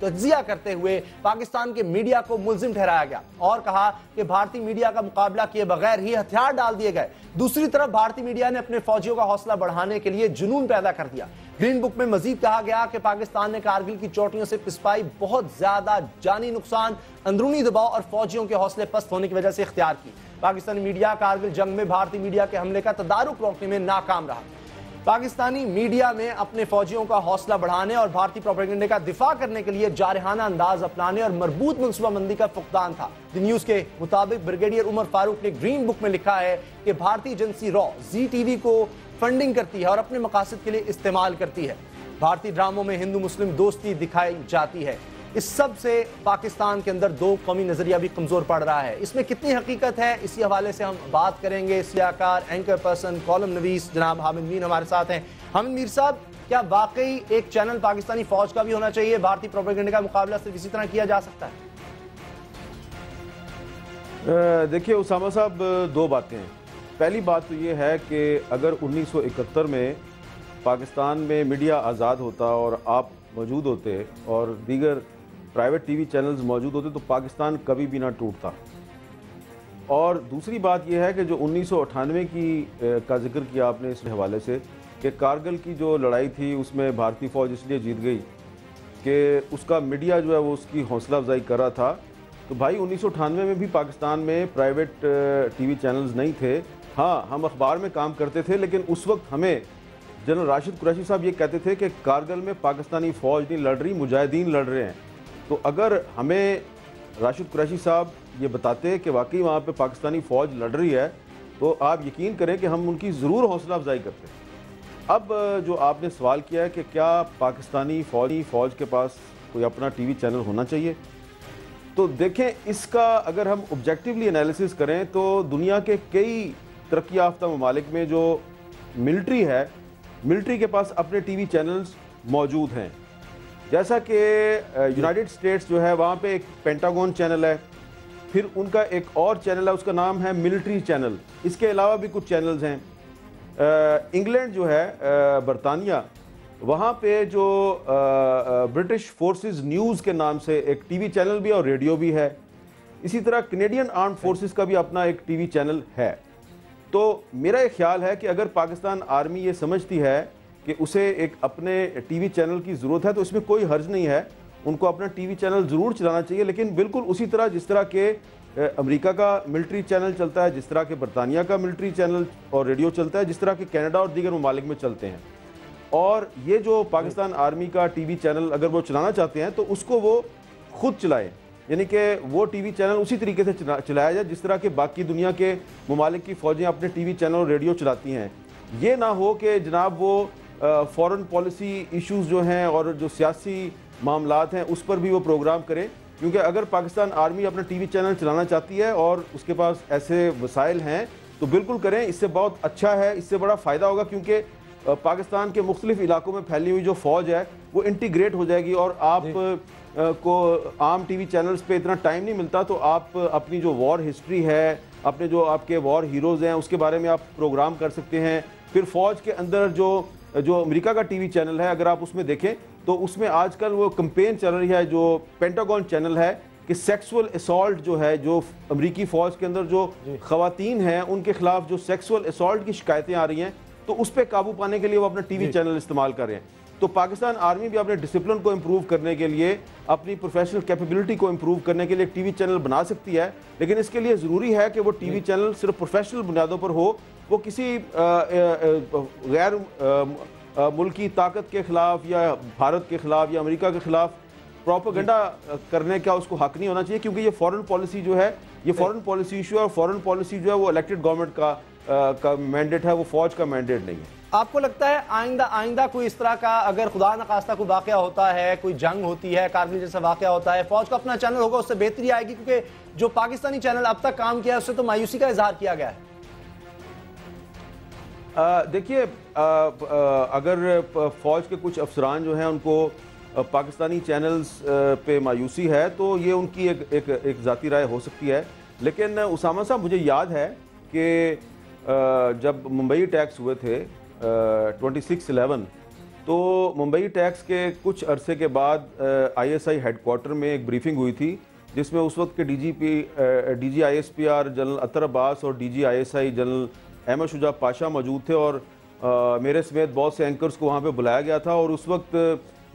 तज्जिया करते हुए पाकिस्तान के मीडिया को मुल्जिम ठहराया गया और कहा कि भारतीय मीडिया का मुकाबला किए बगैर ही हथियार डाल दिए गए। दूसरी तरफ भारतीय मीडिया ने अपने फौजियों का हौसला बढ़ाने के लिए जुनून पैदा कर दिया। ग्रीन बुक में मजीद कहा गया कि पाकिस्तान ने कारगिल की चोटियों से पिसपाई बहुत ज्यादा जानी नुकसान, अंदरूनी दबाव और फौजियों के हौसले पस्त होने की वजह से इख्तियार की। पाकिस्तानी मीडिया कारगिल जंग में भारतीय मीडिया के हमले का तदारुक रोकने में नाकाम रहा। पाकिस्तानी मीडिया में अपने फौजियों का हौसला बढ़ाने और भारतीय प्रोपेगेंडे का दिफा करने के लिए जारहाना अंदाज अपनाने और मरबूत मनसूबाबंदी का फुकदान था। द न्यूज के मुताबिक ब्रिगेडियर उमर फारूक ने ग्रीन बुक में लिखा है कि भारतीय एजेंसी रॉ ZTV को फंडिंग करती है और अपने मकासद के लिए इस्तेमाल करती है। भारतीय ड्रामों में हिंदू मुस्लिम दोस्ती दिखाई जाती है। इस सब से पाकिस्तान के अंदर 2 कौमी नजरिया भी कमजोर पड़ रहा है। इसमें कितनी हकीकत है, इसी हवाले से हम बात करेंगे। सियाकार, एंकर पर्सन, कॉलम नवीस जनाब हामिद मीर हमारे साथ हैं। हामिद मीर साहब, क्या वाकई एक चैनल पाकिस्तानी फौज का भी होना चाहिए? भारतीय प्रोपेगेंडे का मुकाबला सिर्फ इसी तरह किया जा सकता है? देखिए उसामा साहब, 2 बातें हैं। पहली बात तो ये है कि अगर 1971 में पाकिस्तान में मीडिया आज़ाद होता और आप मौजूद होते और दीगर प्राइवेट TV चैनल्स मौजूद होते तो पाकिस्तान कभी भी ना टूटता। और दूसरी बात यह है कि जो 1998 की का जिक्र किया आपने इस हवाले से कि कारगिल की जो लड़ाई थी उसमें भारतीय फ़ौज इसलिए जीत गई कि उसका मीडिया जो है वो उसकी हौसला अफजाई कर रहा था। तो भाई 1998 में भी पाकिस्तान में प्राइवेट टीवी चैनल्स नहीं थे। हाँ, हम अखबार में काम करते थे, लेकिन उस वक्त हमें जनरल राशिद कुरैशी साहब ये कहते थे कि कारगिल में पाकिस्तानी फ़ौज नहीं लड़ रही, मुजाहिदीन लड़ रहे हैं। तो अगर हमें राशिद कुरैशी साहब ये बताते कि वाकई वहाँ पे पाकिस्तानी फ़ौज लड़ रही है तो आप यकीन करें कि हम उनकी ज़रूर हौसला अफजाई करते। अब जो आपने सवाल किया है कि क्या पाकिस्तानी फ़ौज के पास कोई अपना टीवी चैनल होना चाहिए, तो देखें इसका अगर हम ऑब्जेक्टिवली एनालिसिस करें तो दुनिया के कई तरक्की याफ्ता ममालिक में जो मिलिट्री है, मिलिट्री के पास अपने टीवी चैनल्स मौजूद हैं। जैसा कि यूनाइटेड स्टेट्स जो है वहाँ पे एक पेंटागन चैनल है, फिर उनका एक और चैनल है, उसका नाम है मिलिट्री चैनल। इसके अलावा भी कुछ चैनल्स हैं। इंग्लैंड जो है बरतानिया, वहाँ पे जो ब्रिटिश फोर्सेस न्यूज़ के नाम से एक टीवी चैनल भी है और रेडियो भी है। इसी तरह कैनेडियन आर्म्ड फोर्सेस का भी अपना एक टीवी चैनल है। तो मेरा एक ख्याल है कि अगर पाकिस्तान आर्मी ये समझती है कि उसे एक अपने टीवी चैनल की ज़रूरत है तो इसमें कोई हर्ज नहीं है, उनको अपना टीवी चैनल ज़रूर चलाना चाहिए, लेकिन बिल्कुल उसी तरह जिस तरह के अमेरिका का मिलिट्री चैनल चलता है, जिस तरह के बरतानिया का मिलिट्री चैनल और रेडियो चलता है, जिस तरह के कनाडा और दीगर ममालिक में चलते हैं। और ये जो पाकिस्तान आर्मी का टीवी चैनल अगर वो चलाना चाहते हैं तो उसको वो खुद चलाएं, यानी कि वो टीवी चैनल उसी तरीके से चलाया जाए जिस तरह के बाकी दुनिया के ममालिक की फ़ौजें अपने टीवी चैनल और रेडियो चलाती हैं। ये ना हो कि जनाब वो फ़ॉरेन पॉलिसी इश्यूज़ जो हैं और जो सियासी मामलात हैं उस पर भी वो प्रोग्राम करें, क्योंकि अगर पाकिस्तान आर्मी अपना टीवी चैनल चलाना चाहती है और उसके पास ऐसे वसाइल हैं तो बिल्कुल करें, इससे बहुत अच्छा है, इससे बड़ा फ़ायदा होगा। क्योंकि पाकिस्तान के मुख्तलिफ इलाकों में फैली हुई जो फ़ौज है वो इंटीग्रेट हो जाएगी और आप को आम टीवी चैनल्स पे इतना टाइम नहीं मिलता, तो आप अपनी जो वॉर हिस्ट्री है, अपने जो आपके वॉर हीरोज़ हैं उसके बारे में आप प्रोग्राम कर सकते हैं। फिर फ़ौज के अंदर जो अमेरिका का टीवी चैनल है अगर आप उसमें देखें तो उसमें आजकल वो कैंपेन चल रही है जो पेंटागन चैनल है कि सेक्सुअल असॉल्ट जो है, जो अमेरिकी फ़ौज के अंदर जो ख़वातीन हैं उनके ख़िलाफ़ जो सेक्सुअल असॉल्ट की शिकायतें आ रही हैं तो उस पर काबू पाने के लिए वो अपना टीवी चैनल इस्तेमाल कर रहे हैं। तो पाकिस्तान आर्मी भी अपने डिसिप्लिन को इम्प्रूव करने के लिए, अपनी प्रोफेशनल कैपेबिलिटी को इम्प्रूव करने के लिए एक टीवी चैनल बना सकती है, लेकिन इसके लिए ज़रूरी है कि वो टीवी चैनल सिर्फ प्रोफेशनल बुनियादों पर हो, वो किसी गैर मुल्की ताकत के ख़िलाफ़ या भारत के ख़िलाफ़ या अमेरिका के ख़िलाफ़ प्रोपेगेंडा करने का उसको हक नहीं होना चाहिए, क्योंकि ये फॉरेन पॉलिसी जो है, ये फॉरेन पॉलिसी इशू है और फॉरेन पॉलिसी जो है वो इलेक्टेड गवर्नमेंट का मैंडेट है, वो फ़ौज का मैंडेट नहीं है। आपको लगता है आइंदा कोई इस तरह का अगर खुदा न खास्ता कोई वाक़या होता है, कोई जंग होती है, कारगिल जैसा वाक़या होता है, फ़ौज का अपना चैनल होगा, उससे बेहतरी आएगी? क्योंकि जो पाकिस्तानी चैनल अब तक काम किया है उससे तो मायूसी का इजहार किया गया है। देखिए, अगर फ़ौज के कुछ अफसरान जो हैं उनको पाकिस्तानी चैनल्स पे मायूसी है तो ये उनकी एक ज़ाती राय हो सकती है, लेकिन उसामा साहब मुझे याद है कि जब मुंबई अटैक्स हुए थे 26/11, तो मुंबई अटैक्स के कुछ अरसे के बाद ISI हेडक्वार्टर में एक ब्रीफिंग हुई थी जिसमें उस वक्त के DG ISPR general Athar Abbas और DG ISI general Ahmed Shuja Pasha मौजूद थे और मेरे समेत बहुत से एंकर्स को वहाँ पे बुलाया गया था। और उस वक्त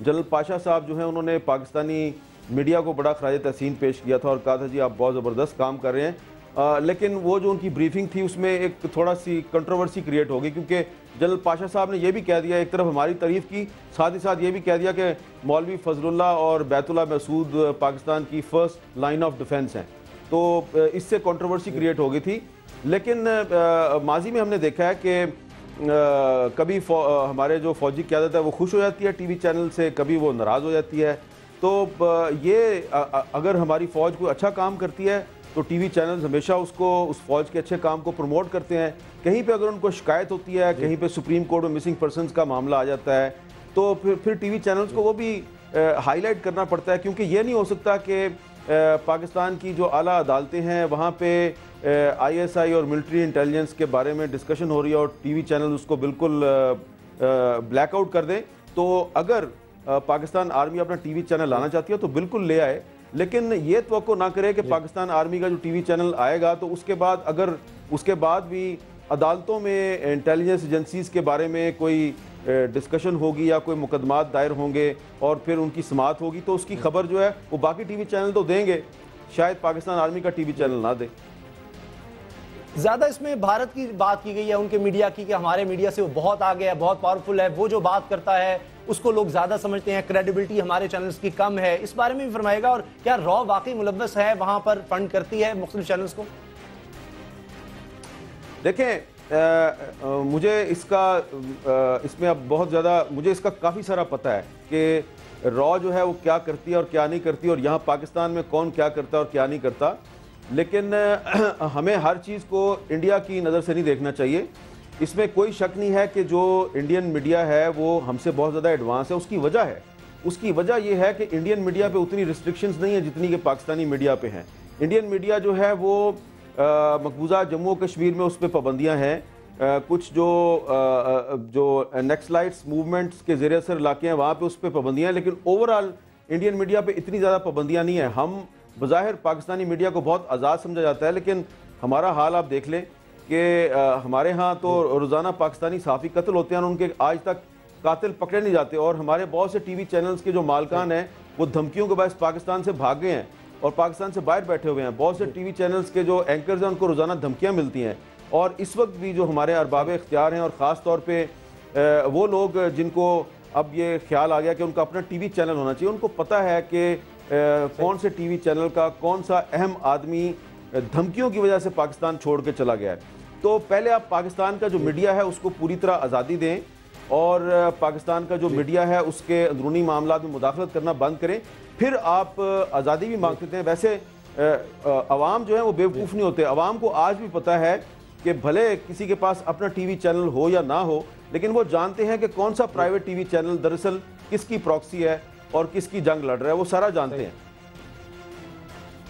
जनरल पाशा साहब जो हैं उन्होंने पाकिस्तानी मीडिया को बड़ा खराज तहसीन पेश किया था और कहा था जी आप बहुत ज़बरदस्त काम कर रहे हैं, लेकिन वो जो उनकी ब्रीफिंग थी उसमें एक थोड़ा सी कंट्रोवर्सी क्रिएट हो गई, क्योंकि जनरल पाशा साहब ने यह भी कह दिया, एक तरफ हमारी तारीफ़ की, साथ ही साथ ये भी कह दिया कि मौलवी फजलुल्लाह और बैतुल्लाह मसूद पाकिस्तान की फ़र्स्ट लाइन ऑफ डिफेंस हैं। तो इससे कंट्रोवर्सी क्रिएट हो गई थी। लेकिन माजी में हमने देखा है कि कभी हमारे जो फ़ौजी क़यादत है वो खुश हो जाती है टीवी चैनल से, कभी वो नाराज़ हो जाती है। तो ये अगर हमारी फ़ौज कोई अच्छा काम करती है तो टीवी चैनल्स हमेशा उसको, उस फ़ौज के अच्छे काम को प्रमोट करते हैं। कहीं पे अगर उनको शिकायत होती है, कहीं पे सुप्रीम कोर्ट में मिसिंग पर्सनस का मामला आ जाता है तो फिर टीवी चैनल्स को वो भी हाईलाइट करना पड़ता है, क्योंकि ये नहीं हो सकता कि पाकिस्तान की जो आला अदालतें हैं वहाँ पे ISI और मिलिट्री इंटेलिजेंस के बारे में डिस्कशन हो रही है और टीवी चैनल उसको बिल्कुल ब्लैकआउट कर दें। तो अगर पाकिस्तान आर्मी अपना टीवी चैनल लाना चाहती है तो बिल्कुल ले आए, लेकिन ये तवक्को ना करे कि पाकिस्तान आर्मी का जो टीवी चैनल आएगा तो उसके बाद अगर उसके बाद भी अदालतों में इंटेलिजेंस एजेंसीज के बारे में कोई डिस्कशन होगी या कोई मुकदमात दायर होंगे और फिर उनकी समाअत होगी तो उसकी खबर जो है वो बाकी टीवी चैनल तो देंगे, शायद पाकिस्तान आर्मी का टीवी चैनल ना दे। ज्यादा इसमें भारत की बात की गई है, उनके मीडिया की, कि हमारे मीडिया से वो बहुत आगे है, बहुत पावरफुल है, वो जो बात करता है उसको लोग ज्यादा समझते हैं, क्रेडिबिलिटी हमारे चैनल्स की कम है। इस बारे में भी फरमाएगा, और क्या रॉ वाकई मुलव्वस है, वहां पर फंड करती है मुख्तलिफ चैनल्स को? देखें, मुझे इसमें अब बहुत ज़्यादा मुझे इसका काफ़ी सारा पता है कि रॉ जो है वो क्या करती है और क्या नहीं करती, और यहाँ पाकिस्तान में कौन क्या करता है और क्या नहीं करता। लेकिन हमें हर चीज़ को इंडिया की नज़र से नहीं देखना चाहिए। इसमें कोई शक नहीं है कि जो इंडियन मीडिया है वो हमसे बहुत ज़्यादा एडवांस है। उसकी वजह यह है कि इंडियन मीडिया पे उतनी रिस्ट्रिक्शंस नहीं है जितनी कि पाकिस्तानी मीडिया पे हैं। इंडियन मीडिया जो है वो मकबूजा जम्मू कश्मीर में उस पर पाबंदियाँ हैं, कुछ जो नेक्सलाइट्स मूवमेंट्स के ज़रिए असर इलाके हैं वहाँ पे उस पर पाबंदियाँ हैं, लेकिन ओवरऑल इंडियन मीडिया पे इतनी ज़्यादा पाबंदियाँ नहीं है। हम बज़ाहिर पाकिस्तानी मीडिया को बहुत आज़ाद समझा जाता है, लेकिन हमारा हाल आप देख लें कि हमारे यहाँ तो रोज़ाना पाकिस्तानी सहाफ़ी कत्ल होते हैं और उनके आज तक कातिल पकड़े नहीं जाते, और हमारे बहुत से टीवी चैनल्स के जो मालकान हैं वो धमकियों के बायस पाकिस्तान से भाग गए हैं और पाकिस्तान से बाहर बैठे हुए हैं। बहुत से टीवी चैनल्स के जो एंकर्स हैं उनको रोज़ाना धमकियाँ मिलती हैं, और इस वक्त भी जो हमारे अरबाब इख्तियार हैं और ख़ास तौर पर वो लोग जिनको अब ये ख्याल आ गया कि उनका अपना टीवी चैनल होना चाहिए, उनको पता है कि कौन से टीवी चैनल का कौन सा अहम आदमी धमकियों की वजह से पाकिस्तान छोड़ के चला गया है। तो पहले आप पाकिस्तान का जो मीडिया है उसको पूरी तरह आज़ादी दें, और पाकिस्तान का जो मीडिया है उसके अंदरूनी मामलात में मुदाखलत करना बंद करें, फिर आप आज़ादी भी मांग सकते हैं। वैसे अवाम जो है वो बेवकूफ़ नहीं होते, अवाम को आज भी पता है कि भले किसी के पास अपना टीवी चैनल हो या ना हो, लेकिन वो जानते हैं कि कौन सा प्राइवेट टीवी चैनल दरअसल किसकी प्रॉक्सी है और किसकी जंग लड़ रहा है, वो सारा जानते हैं।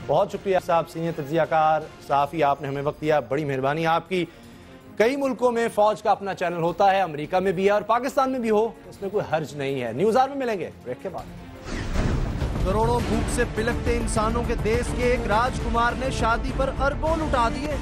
बहुत शुक्रिया साहब, सीनियर तज्जियाकार सहाफ़ी, आपने हमें वक्त दिया, बड़ी मेहरबानी आपकी। कई मुल्कों में फौज का अपना चैनल होता है, अमेरिका में भी है और पाकिस्तान में भी हो, इसमें कोई हर्ज नहीं है। न्यूज़ आवर में मिलेंगे ब्रेक के बाद। करोड़ों भूख से पिलकते इंसानों के देश के एक राजकुमार ने शादी पर अरबों लुटा दिए।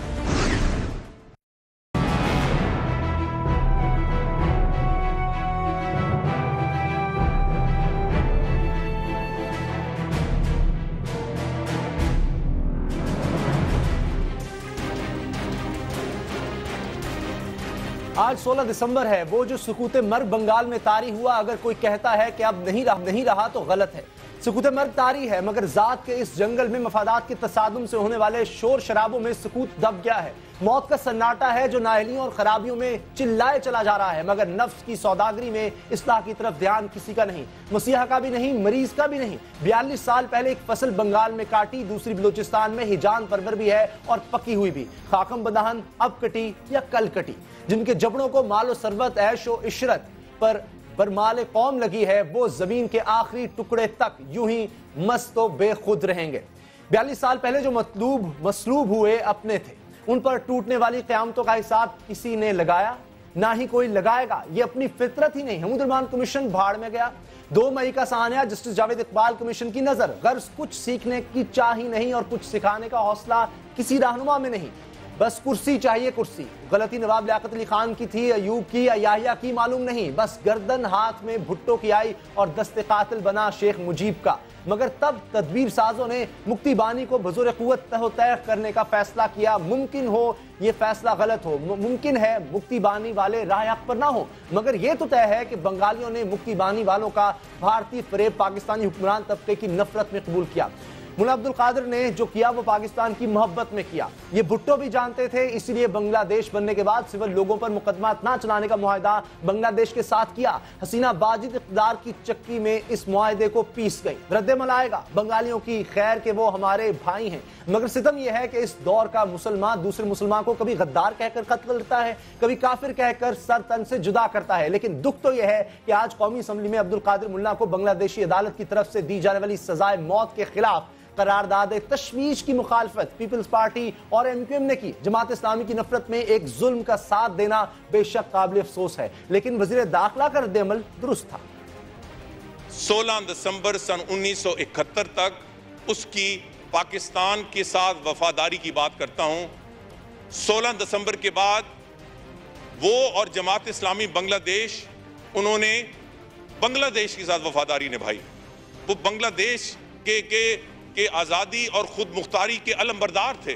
आज 16 दिसंबर है, वो जो सुकूत मर्ग बंगाल में तारी हुआ, अगर कोई कहता है कि अब नहीं रहा तो गलत है। सुकूत मर्ग तारी है, मगर जात के इस जंगल में मफादात के तसादुम से होने वाले शोर शराबों में सुकूत दब गया है। मौत का सन्नाटा है जो नाअहलियों और खराबियों में चिल्लाए चला जा रहा है, मगर नफ्स की सौदागरी में इस्लाह की तरफ ध्यान किसी का नहीं, मसीहा का भी नहीं, मरीज का भी नहीं। 42 साल पहले एक फसल बंगाल में काटी, दूसरी बलूचिस्तान में हिजान परवर भी है और पकी हुई भी। खाकम बदहन अब कटी या कल कटी। जिनके जबड़ों को मालो सरबत ऐश व इशरत पर बरमाले कौम लगी है, वो जमीन के आखिरी टुकड़े तक यूं ही मस्त व बेखुद रहेंगे। 42 साल पहले जो मसलूब हुए अपने थे, उन पर टूटने वाली क़यामतों का हिसाब किसी ने लगाया, ना ही कोई लगाएगा। ये अपनी फितरत ही नहीं। हमदुरमान कमीशन भाड़ में गया। 2 मई का सानिया जस्टिस जावेद इकबाल कमीशन की नजर, गर्ज कुछ सीखने की चाह ही नहीं और कुछ सिखाने का हौसला किसी रहनुमा में नहीं, बस कुर्सी चाहिए कुर्सी। गलती नवाब लियाकत अली खान की थी, अयूब की या याहिया की मालूम नहीं, बस गर्दन हाथ में भुट्टो की आई और दस्ते कातिल बना शेख मुजीब का। मगर तब तदबीर साजों ने मुक्ति बानी को बज़ोर क़ुव्वत तय करने का फैसला किया। मुमकिन हो ये फैसला गलत हो, मुमकिन है मुक्ति बानी वाले राह हक पर ना हो, मगर यह तो तय है कि बंगालियों ने मुक्ति बानी वालों का भारतीय फरेब पाकिस्तानी हुक्मरान तबके की नफरत में कबूल किया। मुल्ला अब्दुल कादिर ने जो किया वो पाकिस्तान की मोहब्बत में किया। ये भुट्टो भी जानते थे, इसलिए बांग्लादेश बनने के बाद सिविल लोगों पर मुकदमा ना चलाने का मुआहदा बांग्लादेश के साथ किया। हसीना बाजिद इक़्तिदार की चक्की में इस मुआहदे को पीस गई। रद्द-ए-अमल आएगा बंगालियों की खैर के वो हमारे भाई हैं, मगर सितम यह है कि इस दौर का मुसलमान दूसरे मुसलमान को कभी गद्दार कहकर कत्ल करता है, कभी काफिर कहकर सर तन से जुदा करता है। लेकिन दुख तो यह है कि आज कौमी असम्बली में अब्दुल कादिर मुल्ला को बांग्लादेशी अदालत की तरफ से दी जाने वाली सजाए मौत के खिलाफ करारदाद तशवीश की मुखालफत पीपल्स पार्टी और MQM ने की। जमात इस्लामी की नफरत में एक जुल्म का साथ देना बेशक काबिल अफसोस है, लेकिन वजीर दाखिला का रद्द-ए-अमल दुरुस्त था। 16 दिसंबर सन 1971 तक उसकी पाकिस्तान के साथ वफादारी की बात करता हूं। 16 दिसंबर के बाद वो और जमात इस्लामी बांग्लादेश, उन्होंने बांग्लादेश के साथ वफादारी निभाई। वो बांग्लादेश के आज़ादी और खुद मुख्तारी के अलमबरदार थे।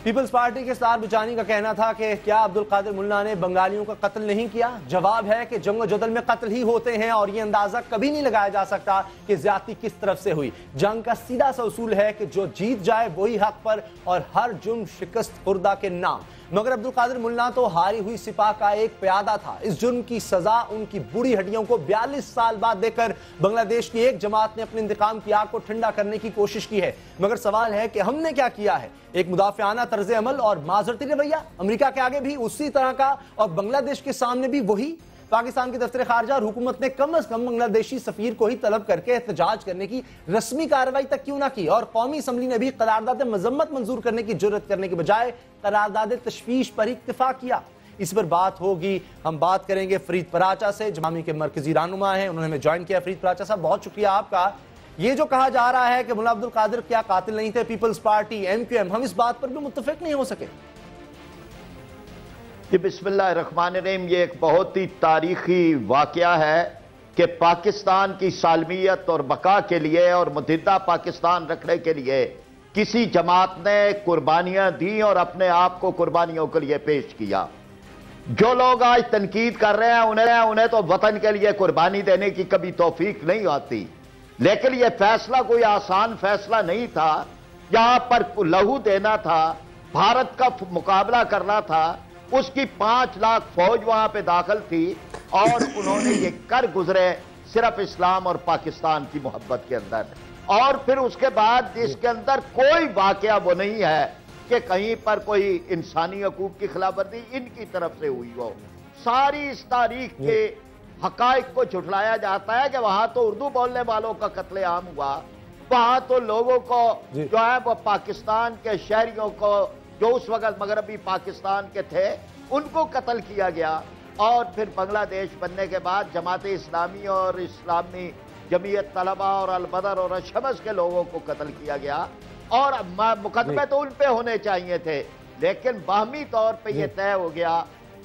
पीपल्स पार्टी के स्टार बुचानी का कहना था कि क्या अब्दुल कादिर मुल्ला ने बंगालियों का कत्ल नहीं किया। जवाब है कि जंग जदल में कत्ल ही होते हैं और ये अंदाजा कभी नहीं लगाया जा सकता कि ज्यादती किस तरफ से हुई। जंग का सीधा सा उसूल है कि जो जीत जाए वही हक पर और हर जुर्म शिकस्त खुर्दा के नाम। मगर अब्दुल कादिर मुल्ला तो हारी हुई सिपाह का एक प्यादा था। इस जुर्म की सजा उनकी बुरी हड्डियों को 42 साल बाद देकर बांग्लादेश की एक जमात ने अपने इंतकाम की आग को ठंडा करने की कोशिश की है। मगर सवाल है कि हमने क्या किया है। एक मुदाफियाना तर्ज अमल और माजरती रवैया, अमेरिका के आगे भी उसी तरह का और बांग्लादेश के सामने भी वही। पाकिस्तान के दफ्तर खारजा और हुकूमत ने कम अज कम बांग्लादेशी सफीर को ही तलब करके एहतजाज करने की रस्मी कार्रवाई तक क्यों ना की। और कौमी असम्बली ने भी करारदाद मजम्मत मंजूर करने की जुर्रत करने के बजाय करारदाद तशवीश पर ही इत्तिफाक किया। इस पर बात होगी। हम बात करेंगे फरीद पराचा से, जमामी के मरकजी रहनुमा है, उन्होंने हमें ज्वाइन किया। फरीद पराचा साहब, बहुत शुक्रिया आपका। ये जो कहा जा रहा है कि मुल्ला अब्दुल कादिर क्या कातिल नहीं थे, पीपल्स पार्टी, MQM, हम इस बात पर भी मुत्तफिक नहीं हो सके। जी बिस्मिल्लाहिर्रहमानिर्रहीम, ये एक बहुत ही तारीखी वाकया है कि पाकिस्तान की सालमियत और बका के लिए और मुतहिदा पाकिस्तान रखने के लिए किसी जमात ने कुर्बानियां दी और अपने आप को कुर्बानियों के लिए पेश किया। जो लोग आज तनकीद कर रहे हैं उन्हें तो वतन के लिए कुर्बानी देने की कभी तौफीक नहीं आती। लेकिन यह फैसला कोई आसान फैसला नहीं था। यहां पर लहू देना था, भारत का मुकाबला करना था। उसकी 5 लाख फौज वहां पे दाखिल थी और उन्होंने ये कर गुजरे सिर्फ इस्लाम और पाकिस्तान की मोहब्बत के अंदर। और फिर उसके बाद इसके अंदर कोई वाकया वो नहीं है कि कहीं पर कोई इंसानी हकूक की खिलाफवर्जी इनकी तरफ से हुई हो। सारी इस तारीख के हकाइक को झुठलाया जाता है कि वहां तो उर्दू बोलने वालों का कत्लेआम हुआ, वहां तो लोगों को जो है वो पाकिस्तान के शहरियों को जो उस वक्त मगरबी पाकिस्तान के थे उनको कत्ल किया गया। और फिर बांग्लादेश बनने के बाद जमात इस्लामी और इस्लामी जमीयत तलबा और अलबदर और अशमस के लोगों को कत्ल किया गया। और मुकदमे तो उन पे होने चाहिए थे, लेकिन बाहमी तौर पे ये तय हो गया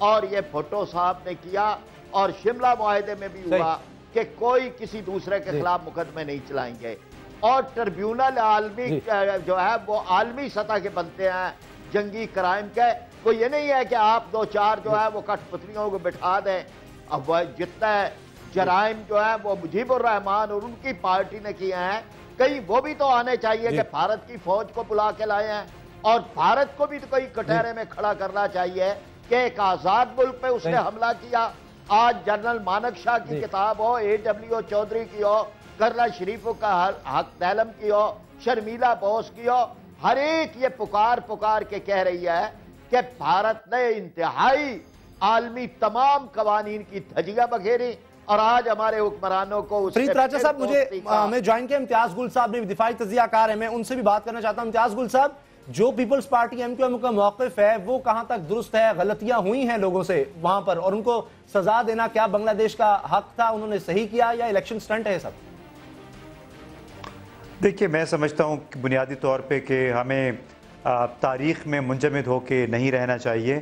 और ये भुट्टो साहब ने किया और शिमला मुआहदे में भी हुआ कि कोई किसी दूसरे के खिलाफ मुकदमे नहीं चलाएंगे। और ट्रिब्यूनल आलमी जो है वो आलमी सतह के बनते हैं जंगी क्राइम के। कोई ये नहीं है कि आप 2-4 जो है वो कठपुतलियों को बिठा दें। अब वह जितना जराइम जो है वो मुजीबुर रहमान और उनकी पार्टी ने किए हैं, कहीं वो भी तो आने चाहिए कि भारत की फौज को बुला के लाए हैं और भारत को भी तो कहीं कटहरे में खड़ा करना चाहिए कि एक आजाद मुल्क पे उसने हमला किया। आज जनरल मानक शाह की किताब हो, AW चौधरी की हो, कर्नल शरीफों का हक दैलम की हो, शर्मिला बोस की हो, हर एक ये पुकार के कह रही है कि भारत ने इंतहाई आलमी तमाम कवानीन की धजियां बखेरी और आज हमारे हुक्मरानों को। फरीद पराचा साहब, मुझे हमें ज्वाइन किया इम्तियाज गुल साहब ने, दिफाई तजियाकार है, मैं उनसे भी बात करना चाहता हूं। इम्तियाज गुल साहब, जो पीपल्स पार्टी MQM का मौक़िफ़ है वो कहां तक दुरुस्त है? गलतियां हुई हैं लोगों से वहां पर और उनको सजा देना क्या बांग्लादेश का हक था? उन्होंने सही किया या इलेक्शन स्टंट है सब? देखिए, मैं समझता हूँ कि बुनियादी तौर पे कि हमें तारीख़ में मुंजमद होके नहीं रहना चाहिए।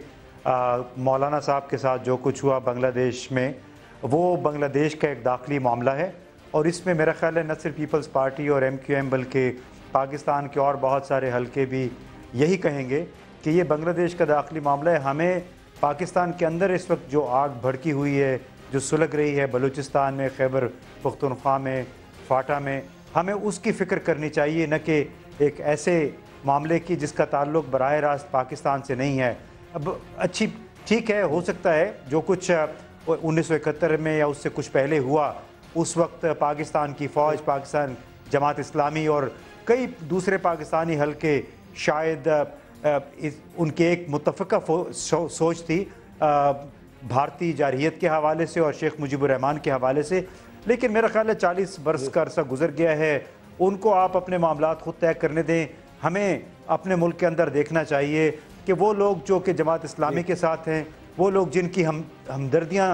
मौलाना साहब के साथ जो कुछ हुआ बांग्लादेश में, वो बांग्लादेश का एक दाखिली मामला है और इसमें मेरा ख़्याल है न सिर्फ पीपल्स पार्टी और MQM बल्कि पाकिस्तान के और बहुत सारे हलके भी यही कहेंगे कि ये बांग्लादेश का दाखिली मामला है। हमें पाकिस्तान के अंदर इस वक्त जो आग भड़की हुई है, जो सुलग रही है बलूचिस्तान में, खैबर पख्तूनख्वा में, फाटा में, हमें उसकी फ़िक्र करनी चाहिए, न कि एक ऐसे मामले की जिसका ताल्लुक़ बराह रास्त पाकिस्तान से नहीं है। अब अच्छी ठीक है, हो सकता है जो कुछ 1971 में या उससे कुछ पहले हुआ, उस वक्त पाकिस्तान की फ़ौज, पाकिस्तान जमात इस्लामी और कई दूसरे पाकिस्तानी हलके शायद उनके एक मुत्तफ़िक़ा सोच थी भारतीय जारहियत के हवाले से और शेख मुजीबुर रहमान के हवाले से। लेकिन मेरा ख्याल है 40 बरस का अरसा गुजर गया है, उनको आप अपने मामलात खुद तय करने दें। हमें अपने मुल्क के अंदर देखना चाहिए कि वो लोग जो कि जमात इस्लामी के साथ हैं, वो लोग जिनकी हमदर्दियाँ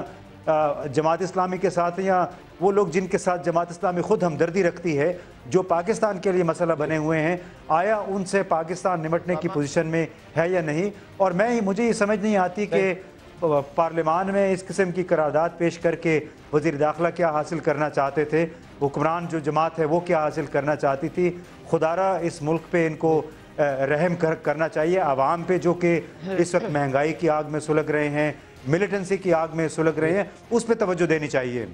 जमात इस्लामी के साथ या वो लोग जिनके साथ जमात इस्लामी खुद हमदर्दी रखती है, जो पाकिस्तान के लिए मसला बने हुए हैं, आया उनसे पाकिस्तान निपटने की पोजीशन में है या नहीं। और मुझे ये समझ नहीं आती कि पार्लियामान में इस किस्म की करारदाद पेश करके वज़ीर दाखिला क्या हासिल करना चाहते थे, हुक्मरान जो जमात है वो क्या हासिल करना चाहती थी। खुदारा इस मुल्क पे इनको रहम करना चाहिए, आवाम पे जो कि इस वक्त महंगाई की आग में सुलग रहे हैं, मिलिटेंसी की आग में सुलग रहे हैं, उस पर तवज्जो देनी चाहिए।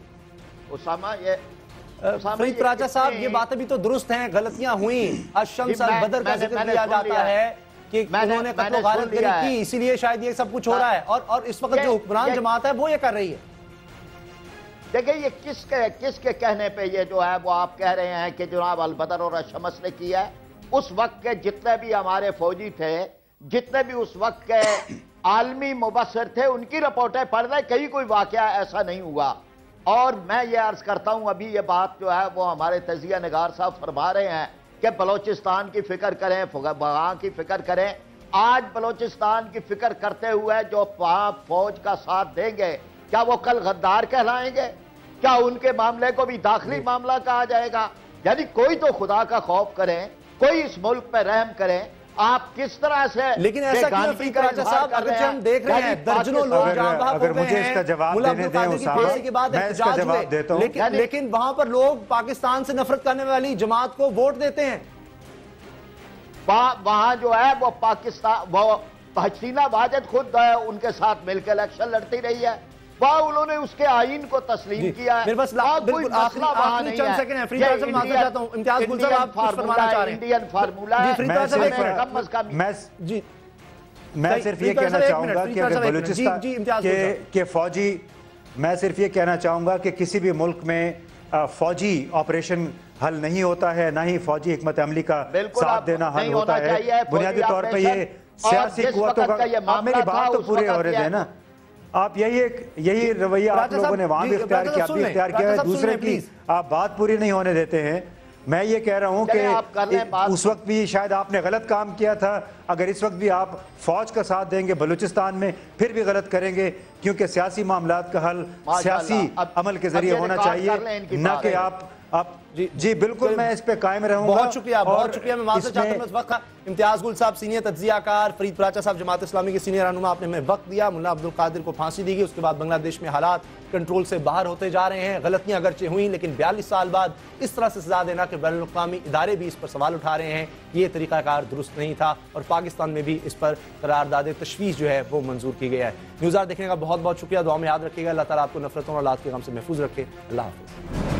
फरीद राजा साहब, ये बातें भी तो दुरुस्त हैं, गलतियां हुई। अशम्स अल बदर का जिक्र किया जाता है कि उन्होंने कत्ल गारतगरी की, इसीलिए शायद ये सब कुछ हो रहा है। और इस वक्त जो हुक्मरान जमात है वो ये कर रही है। देखिए, ये किसके कहने पे ये जो है वो आप कह रहे हैं कि जनाब अल बदर और अशम्स ने किया है। उस वक्त के जितने भी हमारे फौजी थे, जितने भी उस वक्त के आलमी मुबस्सिर थे, उनकी रिपोर्टें पढ़ रहे, कहीं कोई वाकया ऐसा नहीं हुआ। और मैं ये अर्ज करता हूं, अभी ये बात जो है वो हमारे तजिया निगार साहब फरमा रहे हैं कि बलोचिस्तान की फिक्र करें, वहां की फिक्र करें। आज बलोचिस्तान की फिक्र करते हुए जो वहां फौज का साथ देंगे, क्या वो कल गद्दार कहलाएंगे? क्या उनके मामले को भी दाखिली मामला कहा जाएगा? यानी कोई तो खुदा का खौफ करें, कोई इस मुल्क पर रहम करें। आप किस तरह से, लेकिन ऐसा क्यों फरीद राजा साहब, अगर हम देख रहे हैं दर्जनों लोग अगर मुझे इसका जवाब देने दें उसामा, मैं इसका जवाब देता हूं। लेकिन वहां पर लोग पाकिस्तान से नफरत करने वाली जमात को वोट देते हैं। वहां जो है वो पाकिस्तान, वो हसीना वाजिद खुद उनके साथ मिलकर इलेक्शन लड़ती रही है, वह उन्होंने उसके आईन को तस्लीम किया है। मेरे पास बिल्कुल आखिरी चंद सेकंड है। फरीद राजा साहब, माफी चाहता हूं, इम्तियाज गुल साहब आप कुछ फरमाना चाह रहे हैं? इंडियन फार्मूला है। मैं सिर्फ ये कहना चाहूंगा कि अगर बलूचिस्तान के फौजी, मैं सिर्फ ये कहना चाहूंगा कि किसी भी मुल्क में फौजी ऑपरेशन हल नहीं होता है, ना ही फौजी हिकमत अमली का साथ देना हल होता है। बुनियादी तौर पर ये सियासी कुव्वतों का, आप मेरी बात तो पूरे हो रहे थे ना, आप यही रवैया आप लोगों ने वहां भी इख्तियार किया, भी इख्तियार किया है, दूसरे की आप बात पूरी नहीं होने देते हैं। मैं ये कह रहा हूं कि उस वक्त भी शायद आपने गलत काम किया था, अगर इस वक्त भी आप फौज का साथ देंगे बलूचिस्तान में फिर भी गलत करेंगे, क्योंकि सियासी मामलात का हल सियासी अमल के जरिए होना चाहिए, न कि आप जी बिल्कुल, मैं इस पे कायम रहूंगा। बहुत शुक्रिया, बहुत शुक्रिया। मैं माफ़ी चाहता हूं, इस वक्त इम्तियाज गुल साहब सीनियर तज्जियाकार, फरीद राजा साहब जमात इस्लामी के सीनियर रहनुमा, आपने हमें वक्त दिया। मुल्ला अब्दुल कादिर को फांसी दी गई, उसके बाद बांग्लादेश में हालात कंट्रोल से बाहर होते जा रहे हैं। गलतियां अगरचे हुई, लेकिन 42 साल बाद इस तरह से सजा देना कि बैनुल अक़वामी इदारे भी इस पर सवाल उठा रहे हैं, ये तरीकाकार दुरुस्त नहीं था। और पाकिस्तान में भी इस पर करारदाद तशवीश जो है वो मंजूर की गई है। न्यूज़ आवर देखने का बहुत बहुत शुक्रिया। दुआ में याद रखिएगा। अल्लाह ताला आपको नफरतों और औलाद के गम से महफूज रखे। अल्लाह हाफ़िज़।